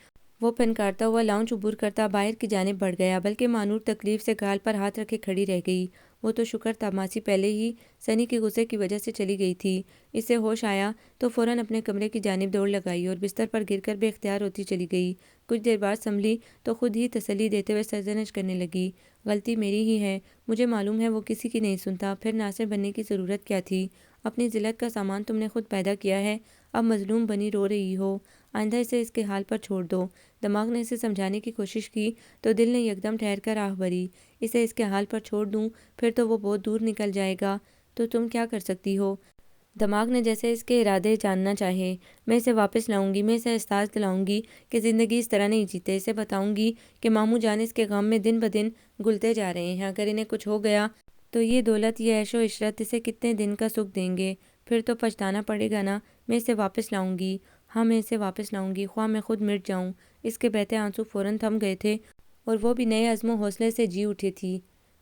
وہ پھنکارتا ہوا لاؤنج عبور کرتا باہر کی جانب بڑھ گیا، بلکہ مانور تکلیف سے گال پر ہاتھ رکھے کھڑی رہ گئی۔ وہ تو شکر تھا ماسی پہلے ہی سنی کے غصے کی وجہ سے چلی گئی تھی۔ اسے ہوش آیا تو فوراً اپنے کمرے کی جانب دوڑ لگائی اور بستر پر گر کر بے اختیار ہوتی چلی گئی۔ کچھ دیر بعد سنبھلی تو خود ہی تسلی دیتے ہوئے سرزنش کرنے لگی۔ غلطی میری ہی ہے، مجھے معلوم ہے وہ کسی کی نہیں سنتا، پھر ناصر بننے کی ضرورت کیا تھی؟ اپنی ذلت کا سامان تم نے خود پیدا کیا ہے، اب مظلوم بنی رو رہی ہو۔ آئندہ اسے اس کے حال پر چھوڑ دو۔ دماغ نے اسے سمجھانے کی کوشش کی تو دل نے یکدم ٹھہر کر آہ بھری۔ اسے اس کے حال پر چھوڑ دوں پھر تو وہ بہت دور نکل جائے گا، تو تم کیا کر سکتی ہو؟ دماغ نے جیسے اس کے ارادے جاننا چاہے۔ میں اسے واپس لاؤں گی، میں اسے احساس دلاؤں گی کہ زندگی اس طرح نہیں جیتے، اسے بتاؤں گی کہ ماموں جان اس کے غم میں دن بدن گلتے جا رہے ہیں، اگر انہیں کچھ ہو گیا تو یہ دولت، یہ عیش و عشرت اسے کتنے دن کا سکھ دیں گے، پھر تو پچھتانا پڑے گا نا۔ میں اسے واپس لاؤں گی، ہاں میں اسے واپس لاؤں گی، خواہ میں خود مٹ جاؤں۔ اس کے بہتے آنسو فوراً تھم گئے تھے اور وہ بھی نئے عزم و حوصلے سے جی اٹھی تھی۔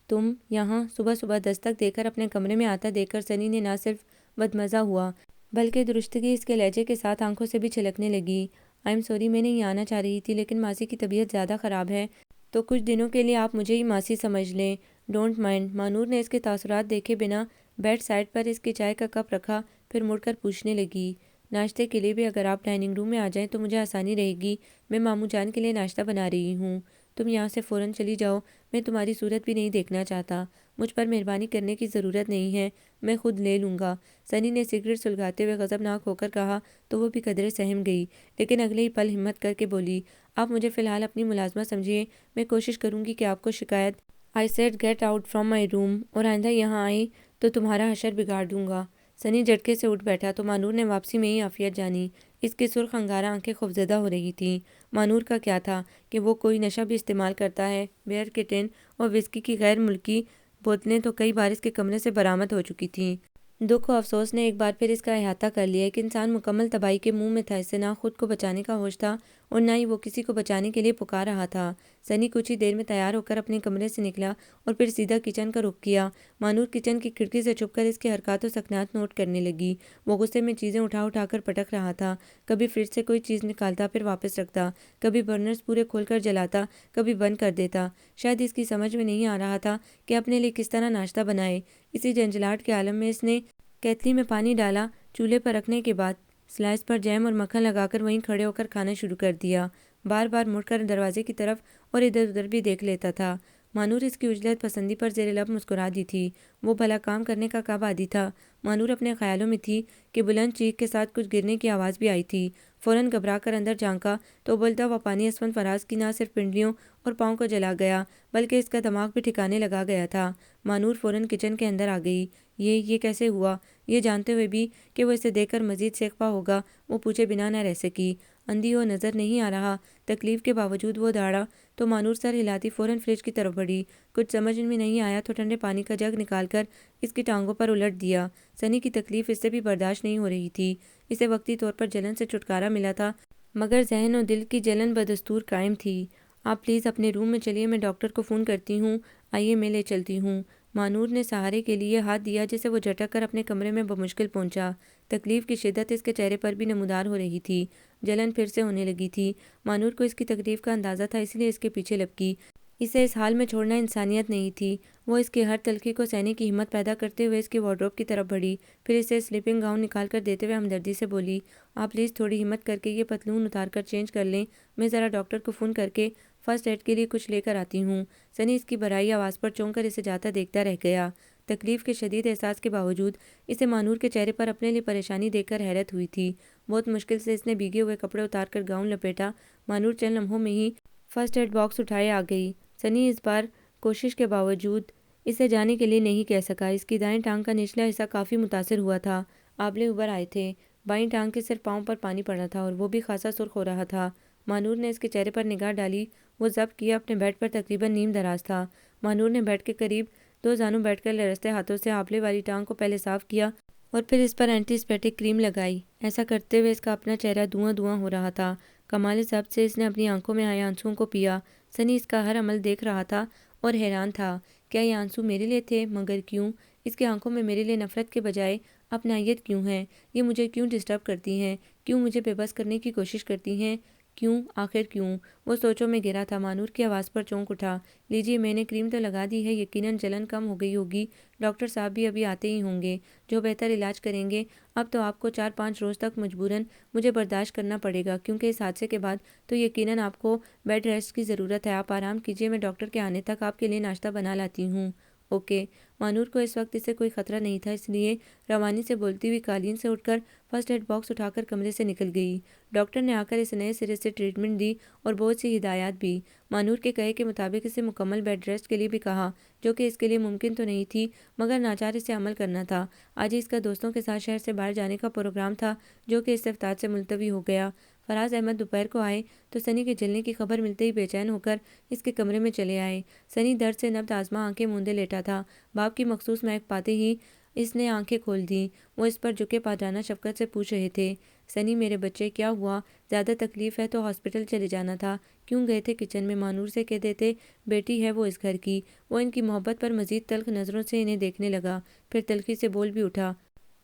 تم یہاں؟ صبح صبح دستک دے کر اپنے کمرے میں آتا دیکھ کر سنی نے نہ صرف بدمزہ ہوا بلکہ درستگی اس کے لہجے کے ساتھ آنکھوں سے بھی چھلکنے لگی۔ آئی ایم سوری، میں نہیں آنا چاہ رہی تھی لیکن ماسی کی طبیعت زیادہ خراب ہے تو کچھ دنوں کے لیے آپ مجھے ہی ماسی سمجھ لیں، ڈونٹ مائنڈ۔ مانور نے اس کے تاثرات دیکھے بنا بیڈ سائڈ پر اس کی چائے کا کپ رکھا، پھر مڑ کر پوچھنے لگی، ناشتے کے لیے بھی اگر آپ ڈائننگ روم میں آ جائیں تو مجھے آسانی رہے گی، میں ماموں جان کے لیے ناشتہ بنا رہی ہوں۔ تم یہاں سے فوراً چلی جاؤ، میں تمہاری صورت بھی نہیں دیکھنا چاہتا۔ مجھ پر مہربانی کرنے کی ضرورت نہیں ہے، میں خود لے لوں گا۔ سنی نے سگریٹ سلگاتے ہوئے غضبناک ہو کر کہا تو وہ بھی قدرے سہم گئی، لیکن اگلے ہی پل ہمت کر کے بولی، آپ مجھے فی الحال اپنی ملازمہ سمجھیے، میں کوشش کروں گی کہ آپ کو شکایت I said get out from my room, اور آئندہ یہاں آئیں تو تمہارا حشر بگاڑ دوں گا۔ سنی جھٹکے سے اٹھ بیٹھا تو مانور نے واپسی میں ہی عافیت جانی۔ اس کی سرخ انگارہ آنکھیں خوفزدہ ہو رہی تھیں۔ مانور کا کیا تھا کہ وہ کوئی نشہ بھی استعمال کرتا ہے؟ بیئر کے ٹن اور وسکی کی غیر ملکی بوتلیں تو کئی بار اس کے کمرے سے برآمد ہو چکی تھیں۔ دکھ و افسوس نے ایک بار پھر اس کا احاطہ کر لیا۔ ایک انسان مکمل تباہی کے منہ میں تھا، اس سے نہ خود کو بچانے کا ہوش تھا اور نہ ہی وہ کسی کو بچانے کے لیے پکار رہا تھا۔ سنی کچھ ہی دیر میں تیار ہو کر اپنے کمرے سے نکلا اور پھر سیدھا کچن کا رخ کیا۔ مانور کچن کی کھڑکی سے چھپ کر اس کے حرکات و سکنات نوٹ کرنے لگی۔ وہ غصے میں چیزیں اٹھا اٹھا کر پٹک رہا تھا، کبھی فریج سے کوئی چیز نکالتا پھر واپس رکھتا، کبھی برنرز پورے کھول کر جلاتا کبھی بند کر دیتا۔ شاید اس کی سمجھ میں نہیں آ رہا تھا کہ اپنے لیے کس طرح ناشتہ بنائے۔ اسی جھنجھلاہٹ کے عالم میں اس نے کیتلی میں پانی ڈالا، چولہے پر رکھنے کے بعد سلائس پر جیم اور مکھن لگا کر وہیں کھڑے ہو کر کھانا شروع کر دیا۔ بار بار مڑ کر دروازے کی طرف اور ادھر ادھر بھی دیکھ لیتا تھا۔ مانور اس کی عجلت پسندی پر زیر لب مسکرا دی تھی۔ وہ بھلا کام کرنے کا کب عادی تھا؟ مانور اپنے خیالوں میں تھی کہ بلند چیخ کے ساتھ کچھ گرنے کی آواز بھی آئی تھی۔ فوراً گھبرا کر اندر جھانکا تو ابلتا ہوا پانی اسفند فراز کی نہ صرف پنڈلیوں اور پاؤں کو جلا گیا بلکہ اس کا دماغ بھی ٹھکانے لگا گیا تھا۔ مانور فوراً کچن کے اندر آ گئی۔ یہ کیسے ہوا؟ یہ جانتے ہوئے بھی کہ وہ اسے دیکھ کر مزید سیکپا ہوگا وہ پوچھے بنا نہ رہ سکی۔ اندھی ہو نظر نہیں آ رہا؟ تکلیف کے باوجود وہ داڑا تو مانور سر ہلاتی فوراً فریج کی طرف بڑھی۔ کچھ سمجھ میں نہیں آیا تو ٹھنڈے پانی کا جگ نکال کر اس کی ٹانگوں پر الٹ دیا۔ سنی کی تکلیف اس سے بھی برداشت نہیں ہو رہی تھی۔ اسے وقتی طور پر جلن سے چھٹکارا ملا تھا مگر ذہن و دل کی جلن بدستور قائم تھی۔ آپ پلیز اپنے روم میں چلیے، میں ڈاکٹر کو فون کرتی ہوں، آئیے میں لے چلتی ہوں۔ مانور نے سہارے کے لیے ہاتھ دیا جسے وہ جھٹک کر اپنے کمرے میں بمشکل پہنچا۔ تکلیف کی شدت اس کے چہرے پر بھی نمودار ہو رہی تھی۔ جلن پھر سے ہونے لگی تھی۔ مانور کو اس کی تکلیف کا اندازہ تھا، اس لیے اس کے پیچھے لپکی۔ اسے اس حال میں چھوڑنا انسانیت نہیں تھی۔ وہ اس کی ہر تلخی کو سہنے کی ہمت پیدا کرتے ہوئے اس کی وارڈروب کی طرف بڑھی، پھر اسے سلیپنگ گاؤن نکال کر دیتے ہوئے ہمدردی سے بولی، آپ پلیز تھوڑی ہمت کر کے یہ پتلون اتار کر چینج کر لیں، میں ذرا ڈاکٹر کو فون کر کے فرسٹ ایڈ کے لیے کچھ لے کر آتی ہوں۔ سنی اس کی برائی آواز پر چونک کر اسے جاتا دیکھتا رہ گیا۔ تکلیف کے شدید احساس کے باوجود اسے مانور کے چہرے پر اپنے لیے پریشانی دیکھ کر حیرت ہوئی تھی۔ بہت مشکل سے اس نے بھیگے ہوئے کپڑے اتار کر گاؤن لپیٹا۔ مانور چند لمحوں میں ہی فرسٹ ایڈ باکس اٹھائے آ گئی۔ سنی اس بار کوشش کے باوجود اسے جانے کے لیے نہیں کہہ سکا۔ اس کی دائیں ٹانگ کا نچلا حصہ کافی متاثر ہوا تھا، آبلے ابھر آئے تھے۔ بائیں ٹانگ کے صرف پاؤں پر پانی پڑا تھا اور وہ بھی خاصا سرخ ہو رہا تھا۔ مانور نے اس کے چہرے پر نگاہ ڈالی۔ وہ ضبط کیا اپنے بیڈ پر تقریباً نیم دراز تھا۔ مانور نے بیڈ کے قریب دو زانوں بیٹھ کر لرزتے ہاتھوں سے آبلے والی ٹانگ کو پہلے صاف کیا اور پھر اس پر اینٹی سیپٹک کریم لگائی۔ ایسا کرتے ہوئے اس کا اپنا چہرہ دھواں دھواں ہو رہا تھا۔ کمال ضبط سے اس نے اپنی آنکھوں میں آئے آنسوؤں کو پیا۔ سنی اس کا ہر عمل دیکھ رہا تھا اور حیران تھا۔ کیا یہ آنسو میرے لیے تھے؟ مگر کیوں؟ اس کی آنکھوں میں میرے لیے نفرت کے بجائے اپنائیت کیوں ہے؟ یہ مجھے کیوں ڈسٹرب کرتی ہیں؟ کیوں مجھے بے بس کرنے کی کوشش کرتی ہیں؟ کیوں؟ آخر کیوں؟ وہ سوچوں میں گرا تھا۔ مانور کی آواز پر چونک اٹھا۔ لیجیے، میں نے کریم تو لگا دی ہے، یقیناً جلن کم ہو گئی ہوگی۔ ڈاکٹر صاحب بھی ابھی آتے ہی ہوں گے جو بہتر علاج کریں گے۔ اب تو آپ کو 4-5 روز تک مجبوراً مجھے برداشت کرنا پڑے گا، کیونکہ اس حادثے کے بعد تو یقیناً آپ کو بیڈ ریسٹ کی ضرورت ہے۔ آپ آرام کیجیے، میں ڈاکٹر کے آنے تک آپ کے لیے ناشتہ بنا لاتی ہوں۔ اوکے۔ مانور کو اس وقت اس سے کوئی خطرہ نہیں تھا، اس لیے روانی سے بولتی ہوئی قالین سے اٹھ کر فرسٹ ایڈ باکس اٹھا کر کمرے سے نکل گئی۔ ڈاکٹر نے آ کر اسے نئے سرے سے ٹریٹمنٹ دی اور بہت سی ہدایات بھی۔ مانور کے کہے کے مطابق اسے مکمل بیڈ ریسٹ کے لیے بھی کہا، جو کہ اس کے لیے ممکن تو نہیں تھی، مگر ناچار اسے عمل کرنا تھا۔ آج ہی اس کا دوستوں کے ساتھ شہر سے باہر جانے کا پروگرام تھا، جو کہ اس افتاد سے ملتوی ہو گیا۔ فراز احمد دوپہر کو آئے تو سنی کے جلنے کی خبر ملتے ہی بے چین ہو کر اس کے کمرے میں چلے آئے۔ سنی درد سے نبض آزما آنکھیں موندے لیٹا تھا۔ باپ کی مخصوص مہک پاتے ہی اس نے آنکھیں کھول دیں۔ وہ اس پر جھکے پاجانہ شفقت سے پوچھ رہے تھے، سنی میرے بچے، کیا ہوا؟ زیادہ تکلیف ہے تو ہاسپٹل چلے جانا تھا، کیوں گئے تھے کچن میں؟ مانور سے کہہ دیتے، بیٹی ہے وہ اس گھر کی۔ وہ ان کی محبت پر مزید تلخ نظروں سے انہیں دیکھنے لگا، پھر تلخی سے بول بھی اٹھا،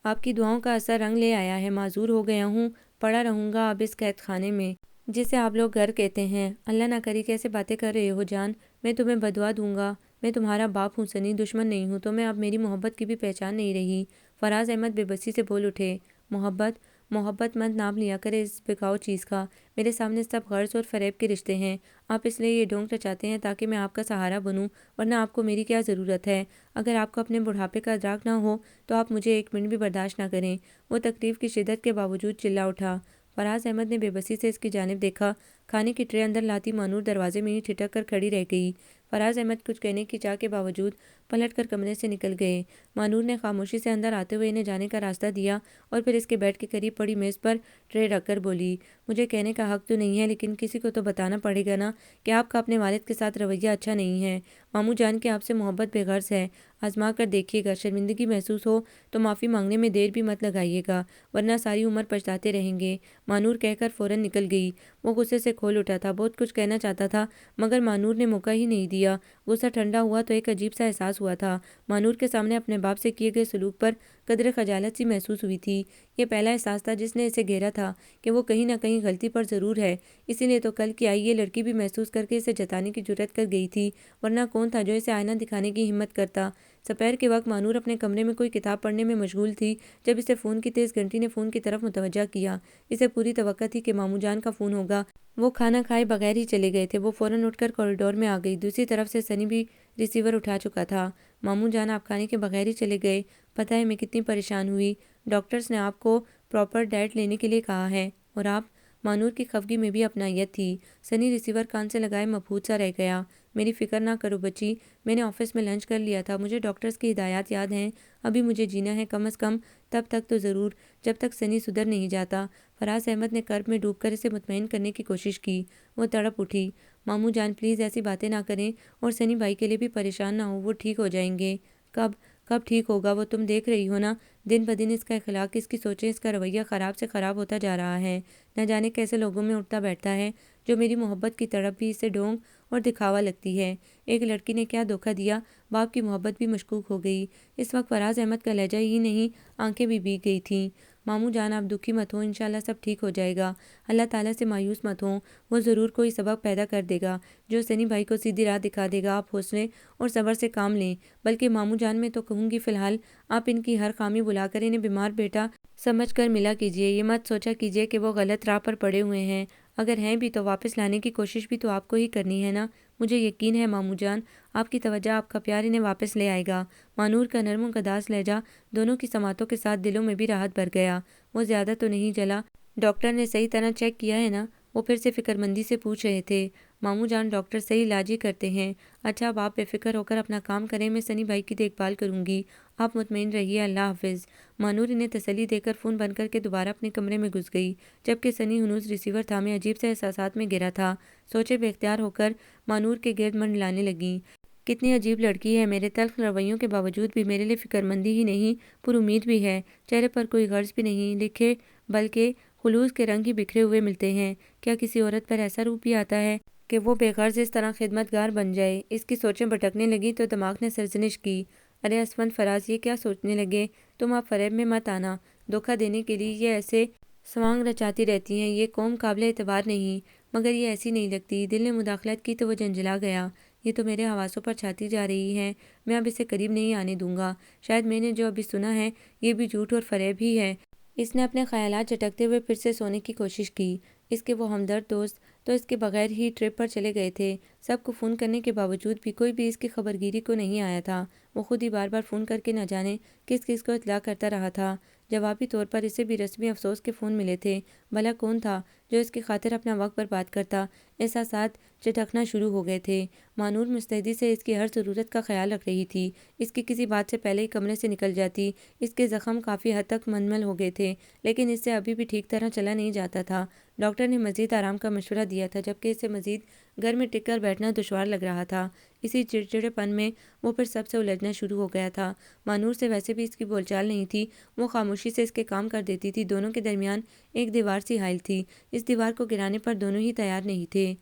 آپ کی دعاؤں کا اثر رنگ لے آیا ہے، معذور ہو گیا ہوں، پڑا رہوں گا اب اس قید خانے میں جسے آپ لوگ گھر کہتے ہیں۔ اللہ نہ کرے کیسے باتیں کر رہے ہو جان، میں تمہیں بددعا دوں گا۔ میں تمہارا باپ ہوں سنی، دشمن نہیں ہوں۔ تمہیں اب میری محبت کی بھی پہچان نہیں رہی۔ فراز احمد بے بسی سے بول اٹھے، محبت مت نام لیا کرے اس بکاؤ چیز کا۔ میرے سامنے سب غرض اور فریب کے رشتے ہیں۔ آپ اس لیے یہ ڈھونگ رچاتے ہیں تاکہ میں آپ کا سہارا بنوں، ورنہ آپ کو میری کیا ضرورت ہے؟ اگر آپ کو اپنے بڑھاپے کا ادراک نہ ہو تو آپ مجھے ایک منٹ بھی برداشت نہ کریں۔ وہ تکلیف کی شدت کے باوجود چلا اٹھا۔ فراز احمد نے بے بسی سے اس کی جانب دیکھا۔ کھانے کی ٹرے اندر لاتی مانور دروازے میں ہی ٹھٹک کر کھڑی رہ گئی۔ فراز احمد کچھ کہنے کی چاہ کے باوجود پلٹ کر کمرے سے نکل گئے۔ مانور نے خاموشی سے اندر آتے ہوئے انہیں جانے کا راستہ دیا اور پھر اس کے بیڈ کے قریب پڑی میز پر ٹرے رکھ کر بولی، مجھے کہنے کا حق تو نہیں ہے، لیکن کسی کو تو بتانا پڑے گا نا کہ آپ کا اپنے والد کے ساتھ رویہ اچھا نہیں ہے۔ ماموں جان کی آپ سے محبت بے غرض ہے، آزما کر دیکھیے گا۔ شرمندگی محسوس ہو تو معافی مانگنے میں دیر بھی مت لگائیے گا، ورنہ ساری عمر پچھتاتے رہیں گے۔ مانور کہہ کر فوراً نکل گئی۔ وہ غصے سے کھول اٹھا تھا، بہت کچھ کہنا چاہتا تھا مگر مانور نے موقع ہی نہیں دیا۔ غصہ ٹھنڈا ہوا تو ایک عجیب سا احساس ہوا تھا۔ مانور کے سامنے اپنے باپ سے کیے گئے سلوک پر قدرے خجالت سی محسوس ہوئی تھی۔ یہ پہلا احساس تھا جس نے اسے گھیرا تھا کہ وہ کہیں نہ کہیں غلطی پر ضرور ہے، اسی لیے تو کل کی آئی یہ لڑکی بھی محسوس کر کے اسے جتانے کی جرات کر گئی تھی، ورنہ کون تھا جو اسے آئینہ دکھانے کی ہمت کرتا۔ دوپہر کے وقت مانور اپنے کمرے میں کوئی کتاب پڑھنے میں مشغول تھی جب اسے فون کی تیز گھنٹی نے فون کی طرف متوجہ کیا۔ اسے پوری توقع تھی کہ ماموں جان کا فون ہوگا۔ وہ کھانا کھائے بغیر ہی چلے گئے تھے۔ وہ فوراً اٹھ کر کوریڈور میں آ گئی۔ دوسری طرف سے سنی بھی ریسیور اٹھا چکا تھا۔ ماموں جان، آپ کھانے کے بغیر ہی چلے گئے، پتہ ہے میں کتنی پریشان ہوئی۔ ڈاکٹرز نے آپ کو پراپر ڈائٹ لینے کے لیے کہا ہے، اور آپ؟ مانور کی خفگی میں بھی اپنائیت تھی۔ سنی ریسیور کان سے لگائے مبہوت سا رہ گیا۔ میری فکر نہ کرو بچی، میں نے آفس میں لنچ کر لیا تھا، مجھے ڈاکٹرز کی ہدایات یاد ہیں، ابھی مجھے جینا ہے کم از کم تب تک تو ضرور جب تک سنی سدھر نہیں جاتا۔ فراز احمد نے کرب میں ڈوب کر اسے مطمئن کرنے کی کوشش کی۔ وہ تڑپ اٹھی، ماموں جان پلیز ایسی باتیں نہ کریں، اور سنی بھائی کے لیے بھی پریشان نہ ہو، وہ ٹھیک ہو جائیں گے۔ کب ٹھیک ہوگا؟ وہ تم دیکھ رہی ہو نا، دن بدن اس کا اخلاق، اس کی سوچیں، اس کا رویہ خراب سے خراب ہوتا جا رہا ہے۔ نہ جانے کیسے لوگوں میں اٹھتا بیٹھتا ہے، جو میری محبت کی تڑپ بھی اسے ڈھونگ اور دکھاوا لگتی ہے۔ ایک لڑکی نے کیا دھوکہ دیا، باپ کی محبت بھی مشکوک ہو گئی۔ اس وقت فراز احمد کا لہجہ ہی نہیں، آنکھیں بھی بھیگ گئی تھیں۔ ماموں جان آپ دکھی مت ہوں، انشاءاللہ سب ٹھیک ہو جائے گا، اللہ تعالیٰ سے مایوس مت ہوں، وہ ضرور کوئی سبب پیدا کر دے گا جو سنی بھائی کو سیدھی راہ دکھا دے گا۔ آپ حوصلے اور صبر سے کام لیں، بلکہ ماموں جان میں تو کہوں گی فی الحال آپ ان کی ہر خامی بلا کر انہیں بیمار بیٹا سمجھ کر ملا کیجیے، یہ مت سوچا کیجیے کہ وہ غلط راہ پر پڑے ہوئے ہیں۔ اگر ہیں بھی تو واپس لانے کی کوشش بھی تو آپ کو ہی کرنی ہے نا۔ مجھے یقین ہے ماموں جان، آپ کی توجہ، آپ کا پیار انہیں واپس لے آئے گا۔ مانور کا نرم و گداز لہجہ دونوں کی سماعتوں کے ساتھ دلوں میں بھی راحت بھر گیا۔ وہ زیادہ تو نہیں جلا؟ ڈاکٹر نے صحیح طرح چیک کیا ہے نا؟ وہ پھر سے فکر مندی سے پوچھ رہے تھے۔ ماموں جان، ڈاکٹر صحیح علاج ہی کرتے ہیں۔ اچھا اب آپ بے فکر ہو کر اپنا کام کریں، میں سنی بھائی کی دیکھ بھال کروں گی، آپ مطمئن رہیے، اللہ حافظ۔ مانور انہیں تسلی دے کر فون بند کر کے دوبارہ اپنے کمرے میں گھس گئی، جبکہ سنی ہنوز ریسیور تھامے عجیب سے احساسات میں گھرا تھا۔ سوچے بے اختیار ہو کر مانور کے گرد منڈلانے لگیں۔ کتنی عجیب لڑکی ہے، میرے تلخ رویوں کے باوجود بھی میرے لیے فکر مندی ہی نہیں، پر امید بھی ہے، چہرے پر کوئی غرض بھی نہیں لکھے، بلکہ خلوص کے رنگ ہی بکھرے ہوئے ملتے ہیں۔ کیا کسی عورت پر ایسا روپ بھی آتا ہے کہ وہ بے غرض اس طرح خدمتگار بن جائے؟ اس کی سوچیں بھٹکنے لگیں تو دماغ نے سرزنش کی۔ ارے اسفند فراز، یہ کیا سوچنے لگے تم؟ اب فریب میں مت آنا، دھوکہ دینے کے لیے یہ ایسے سوانگ رچاتی رہتی ہیں، یہ قوم قابل اعتبار نہیں۔ مگر یہ ایسی نہیں لگتی۔ دل نے مداخلت کی تو وہ جھنجھلا گیا۔ یہ تو میرے حواسوں پر چھاتی جا رہی ہے، میں اب اسے قریب نہیں آنے دوں گا۔ شاید میں نے جو ابھی سنا ہے یہ بھی جھوٹ اور فریب ہی ہے۔ اس نے اپنے خیالات جھٹکتے ہوئے پھر سے سونے کی کوشش کی۔ اس کے وہ ہمدرد دوست تو اس کے بغیر ہی ٹرپ پر چلے گئے تھے۔ سب کو فون کرنے کے باوجود بھی کوئی بھی اس کی خبرگیری کو نہیں آیا تھا۔ وہ خود ہی بار بار فون کر کے نہ جانے کس کس کو اطلاع کرتا رہا تھا۔ جوابی طور پر اسے بھی رسمی افسوس کے فون ملے تھے۔ بھلا کون تھا جو اس کی خاطر اپنا وقت برباد کرتا؟ احساسات چٹکنا شروع ہو گئے تھے۔ مانور مستعدی سے اس کی ہر ضرورت کا خیال رکھ رہی تھی۔ اس کی کسی بات سے پہلے ہی کمرے سے نکل جاتی۔ اس کے زخم کافی حد تک منمل ہو گئے تھے، لیکن اس سے ابھی بھی ٹھیک طرح چلا نہیں جاتا تھا۔ ڈاکٹر نے مزید آرام کا مشورہ دیا تھا، جبکہ اسے مزید گھر میں ٹک کر بیٹھنا دشوار لگ رہا تھا۔ اسی چڑچڑے پن میں وہ پھر سب سے الجھنا شروع ہو گیا تھا۔ مانور سے ویسے بھی اس کی بول چال نہیں تھی، وہ خاموشی سے اس کے کام کر دیتی تھی۔ دونوں کے درمیان ایک دیوار سی حائل تھی، اس دیوار کو گرانے پر دونوں ہی تیار نہیں تھے۔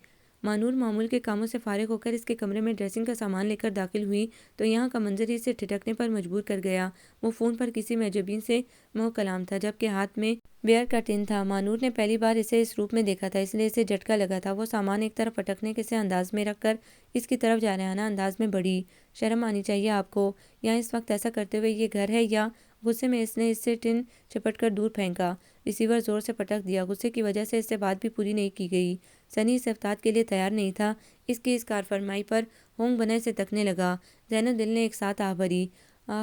مانور معمول کے کاموں سے فارغ ہو کر اس کے کمرے میں ڈریسنگ کا سامان لے کر داخل ہوئی تو یہاں کا منظر ہی اسے ٹھٹکنے پر مجبور کر گیا۔ وہ فون پر کسی معجبین سے منہ کلام تھا، جبکہ ہاتھ میں بیئر کا ٹن تھا۔ مانور نے پہلی بار اسے اس روپ میں دیکھا تھا، اس لیے اسے جھٹکا لگا تھا۔ وہ سامان ایک طرف پٹکنے کے سے انداز میں رکھ کر اس کی طرف جارحانہ انداز میں بڑھی۔ شرم آنی چاہیے آپ کو، یہاں اس وقت ایسا کرتے ہوئے یہ گھر ہے یا؟ غصے میں اس نے اس سے ٹن چپٹ کر دور پھینکا۔ ریسیور زور سے پٹک دیا۔ غصے کی وجہ سے اس سے بات بھی پوری نہیں کی گئی۔ سنی اس افتاد کے لیے تیار نہیں تھا۔ اس کی اس کارفرمائی پر ہونگ بنے سے تکنے لگا۔ زینب دل نے ایک ساتھ آہ بھری،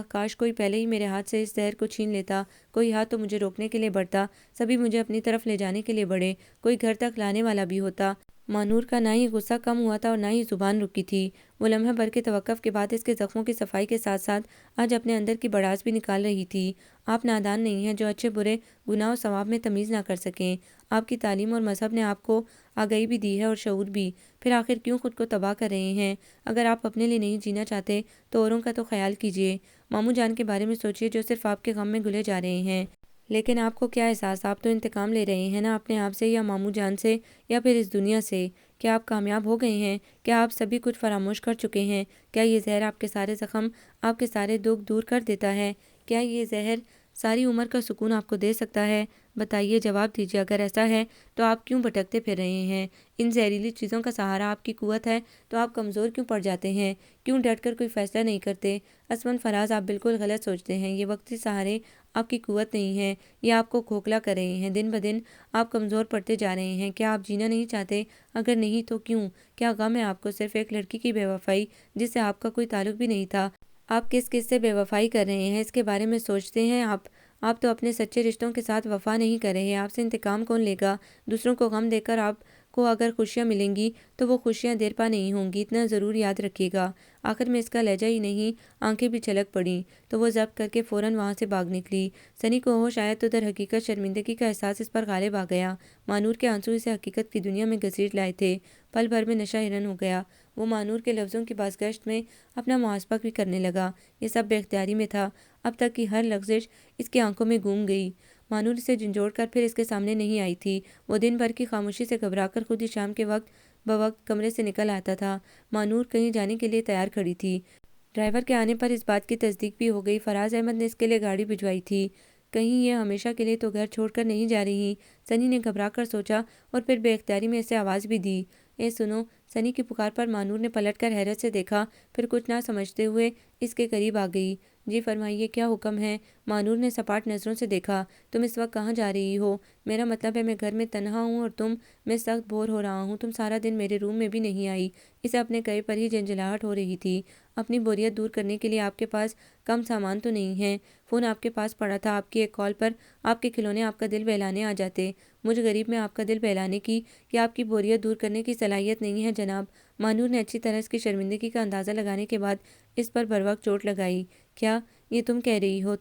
کاش کوئی پہلے ہی میرے ہاتھ سے اس زہر کو چھین لیتا، کوئی ہاتھ تو مجھے روکنے کے لیے بڑھتا، سبھی مجھے اپنی طرف لے جانے کے لیے بڑھے، کوئی گھر تک لانے والا بھی ہوتا۔ مانور کا نہ ہی غصہ کم ہوا تھا اور نہ ہی زبان رکی تھی۔ وہ لمحہ بھر کے توقف کے بعد اس کے زخموں کی صفائی کے ساتھ ساتھ آج اپنے اندر کی بڑاس بھی نکال رہی تھی۔ آپ نادان نہیں ہیں جو اچھے برے، گناہ و ثواب میں تمیز نہ کر سکیں۔ آپ کی تعلیم اور مذہب نے آپ کو آگاہی بھی دی ہے اور شعور بھی، پھر آخر کیوں خود کو تباہ کر رہے ہیں؟ اگر آپ اپنے لیے نہیں جینا چاہتے تو اوروں کا تو خیال کیجیے۔ ماموں جان کے بارے میں سوچیے جو صرف آپ کے غم میں گلے جا رہے ہیں۔ لیکن آپ کو کیا احساس؟ آپ تو انتقام لے رہے ہیں نا، اپنے آپ سے یا ماموں جان سے یا پھر اس دنیا سے؟ کیا آپ کامیاب ہو گئے ہیں؟ کیا آپ سبھی کچھ فراموش کر چکے ہیں؟ کیا یہ زہر آپ کے سارے زخم، آپ کے سارے دکھ دور کر دیتا ہے؟ کیا یہ زہر ساری عمر کا سکون آپ کو دے سکتا ہے؟ بتائیے، جواب دیجیے۔ اگر ایسا ہے تو آپ کیوں بھٹکتے پھر رہے ہیں؟ ان زہریلی چیزوں کا سہارا آپ کی قوت ہے تو آپ کمزور کیوں پڑ جاتے ہیں؟ کیوں ڈٹ کر کوئی فیصلہ نہیں کرتے؟ اسمند فراز، آپ بالکل غلط سوچتے ہیں۔ یہ وقتی سہارے آپ کی قوت نہیں ہے، یہ آپ کو کھوکھلا کر رہے ہیں۔ دن بدن آپ کمزور پڑتے جا رہے ہیں۔ کیا آپ جینا نہیں چاہتے؟ اگر نہیں تو کیوں؟ کیا غم ہے آپ کو صرف ایک لڑکی کی بے وفائی جس سے آپ کا کوئی تعلق بھی نہیں تھا؟ آپ کس کس سے بے وفائی کر رہے ہیں اس کے بارے میں سوچتے ہیں آپ تو اپنے سچے رشتوں کے ساتھ وفا نہیں کر رہے۔ آپ سے انتقام کون لے گا؟ دوسروں کو غم دے کر آپ کو اگر خوشیاں ملیں گی تو وہ خوشیاں دیر پا نہیں ہوں گی، اتنا ضرور یاد رکھیے گا۔ آخر میں اس کا لہجہ ہی نہیں، آنکھیں بھی چھلک پڑیں تو وہ ضبط کر کے فوراً وہاں سے بھاگ نکلی۔ سنی کو ہوش آیا تو در حقیقت شرمندگی کا احساس اس پر غالب آ گیا۔ مانور کے آنسو اسے حقیقت کی دنیا میں گھسیٹ لائے تھے۔ پل بھر میں نشہ حیران ہو گیا۔ وہ مانور کے لفظوں کی بازگشت میں اپنا محاسبہ بھی کرنے لگا۔ یہ سب بے اختیاری میں تھا۔ اب تک کی ہر لغزش اس کی آنکھوں میں گم گئی۔ مانور اسے جھنجھوڑ کر پھر اس کے سامنے نہیں آئی تھی۔ وہ دن بھر کی خاموشی سے گھبرا کر خود ہی شام کے وقت بوقت کمرے سے نکل آتا تھا۔ مانور کہیں جانے کے لیے تیار کھڑی تھی۔ ڈرائیور کے آنے پر اس بات کی تصدیق بھی ہو گئی۔ فراز احمد نے اس کے لیے گاڑی بھجوائی تھی۔ کہیں یہ ہمیشہ کے لیے تو گھر چھوڑ کر نہیں جا رہی؟ سنی نے گھبرا کر سوچا اور پھر بے اختیاری میں اسے آواز بھی دی۔ اے سنو! سنی کی پکار پر مانور نے پلٹ کر حیرت سے دیکھا، پھر کچھ نہ سمجھتے ہوئے اس کے قریب آ گئی۔ جی فرمائیے، کیا حکم ہے؟ مانور نے سپاٹ نظروں سے دیکھا۔ تم اس وقت کہاں جا رہی ہو؟ میرا مطلب ہے میں گھر میں تنہا ہوں اور میں سخت بور ہو رہا ہوں۔ تم سارا دن میرے روم میں بھی نہیں آئی۔ اسے اپنے کہے پر ہی جھنجھلاہٹ ہو رہی تھی۔ اپنی بوریت دور کرنے کے لیے آپ کے پاس کم سامان تو نہیں ہے؟ فون آپ کے پاس پڑا تھا، آپ کی ایک کال پر آپ کے کھلونے آپ کا دل بہلانے آ جاتے۔ مجھ غریب میں آپ کا دل بہلانے کی یا آپ کی بوریت دور کرنے کی صلاحیت نہیں ہے جناب۔ مانور نے اچھی طرح اس کی شرمندگی کا اندازہ لگانے کے بعد اس پر بروقت چوٹ لگائی۔ کیا یہ تم کہہ رہی ہو؟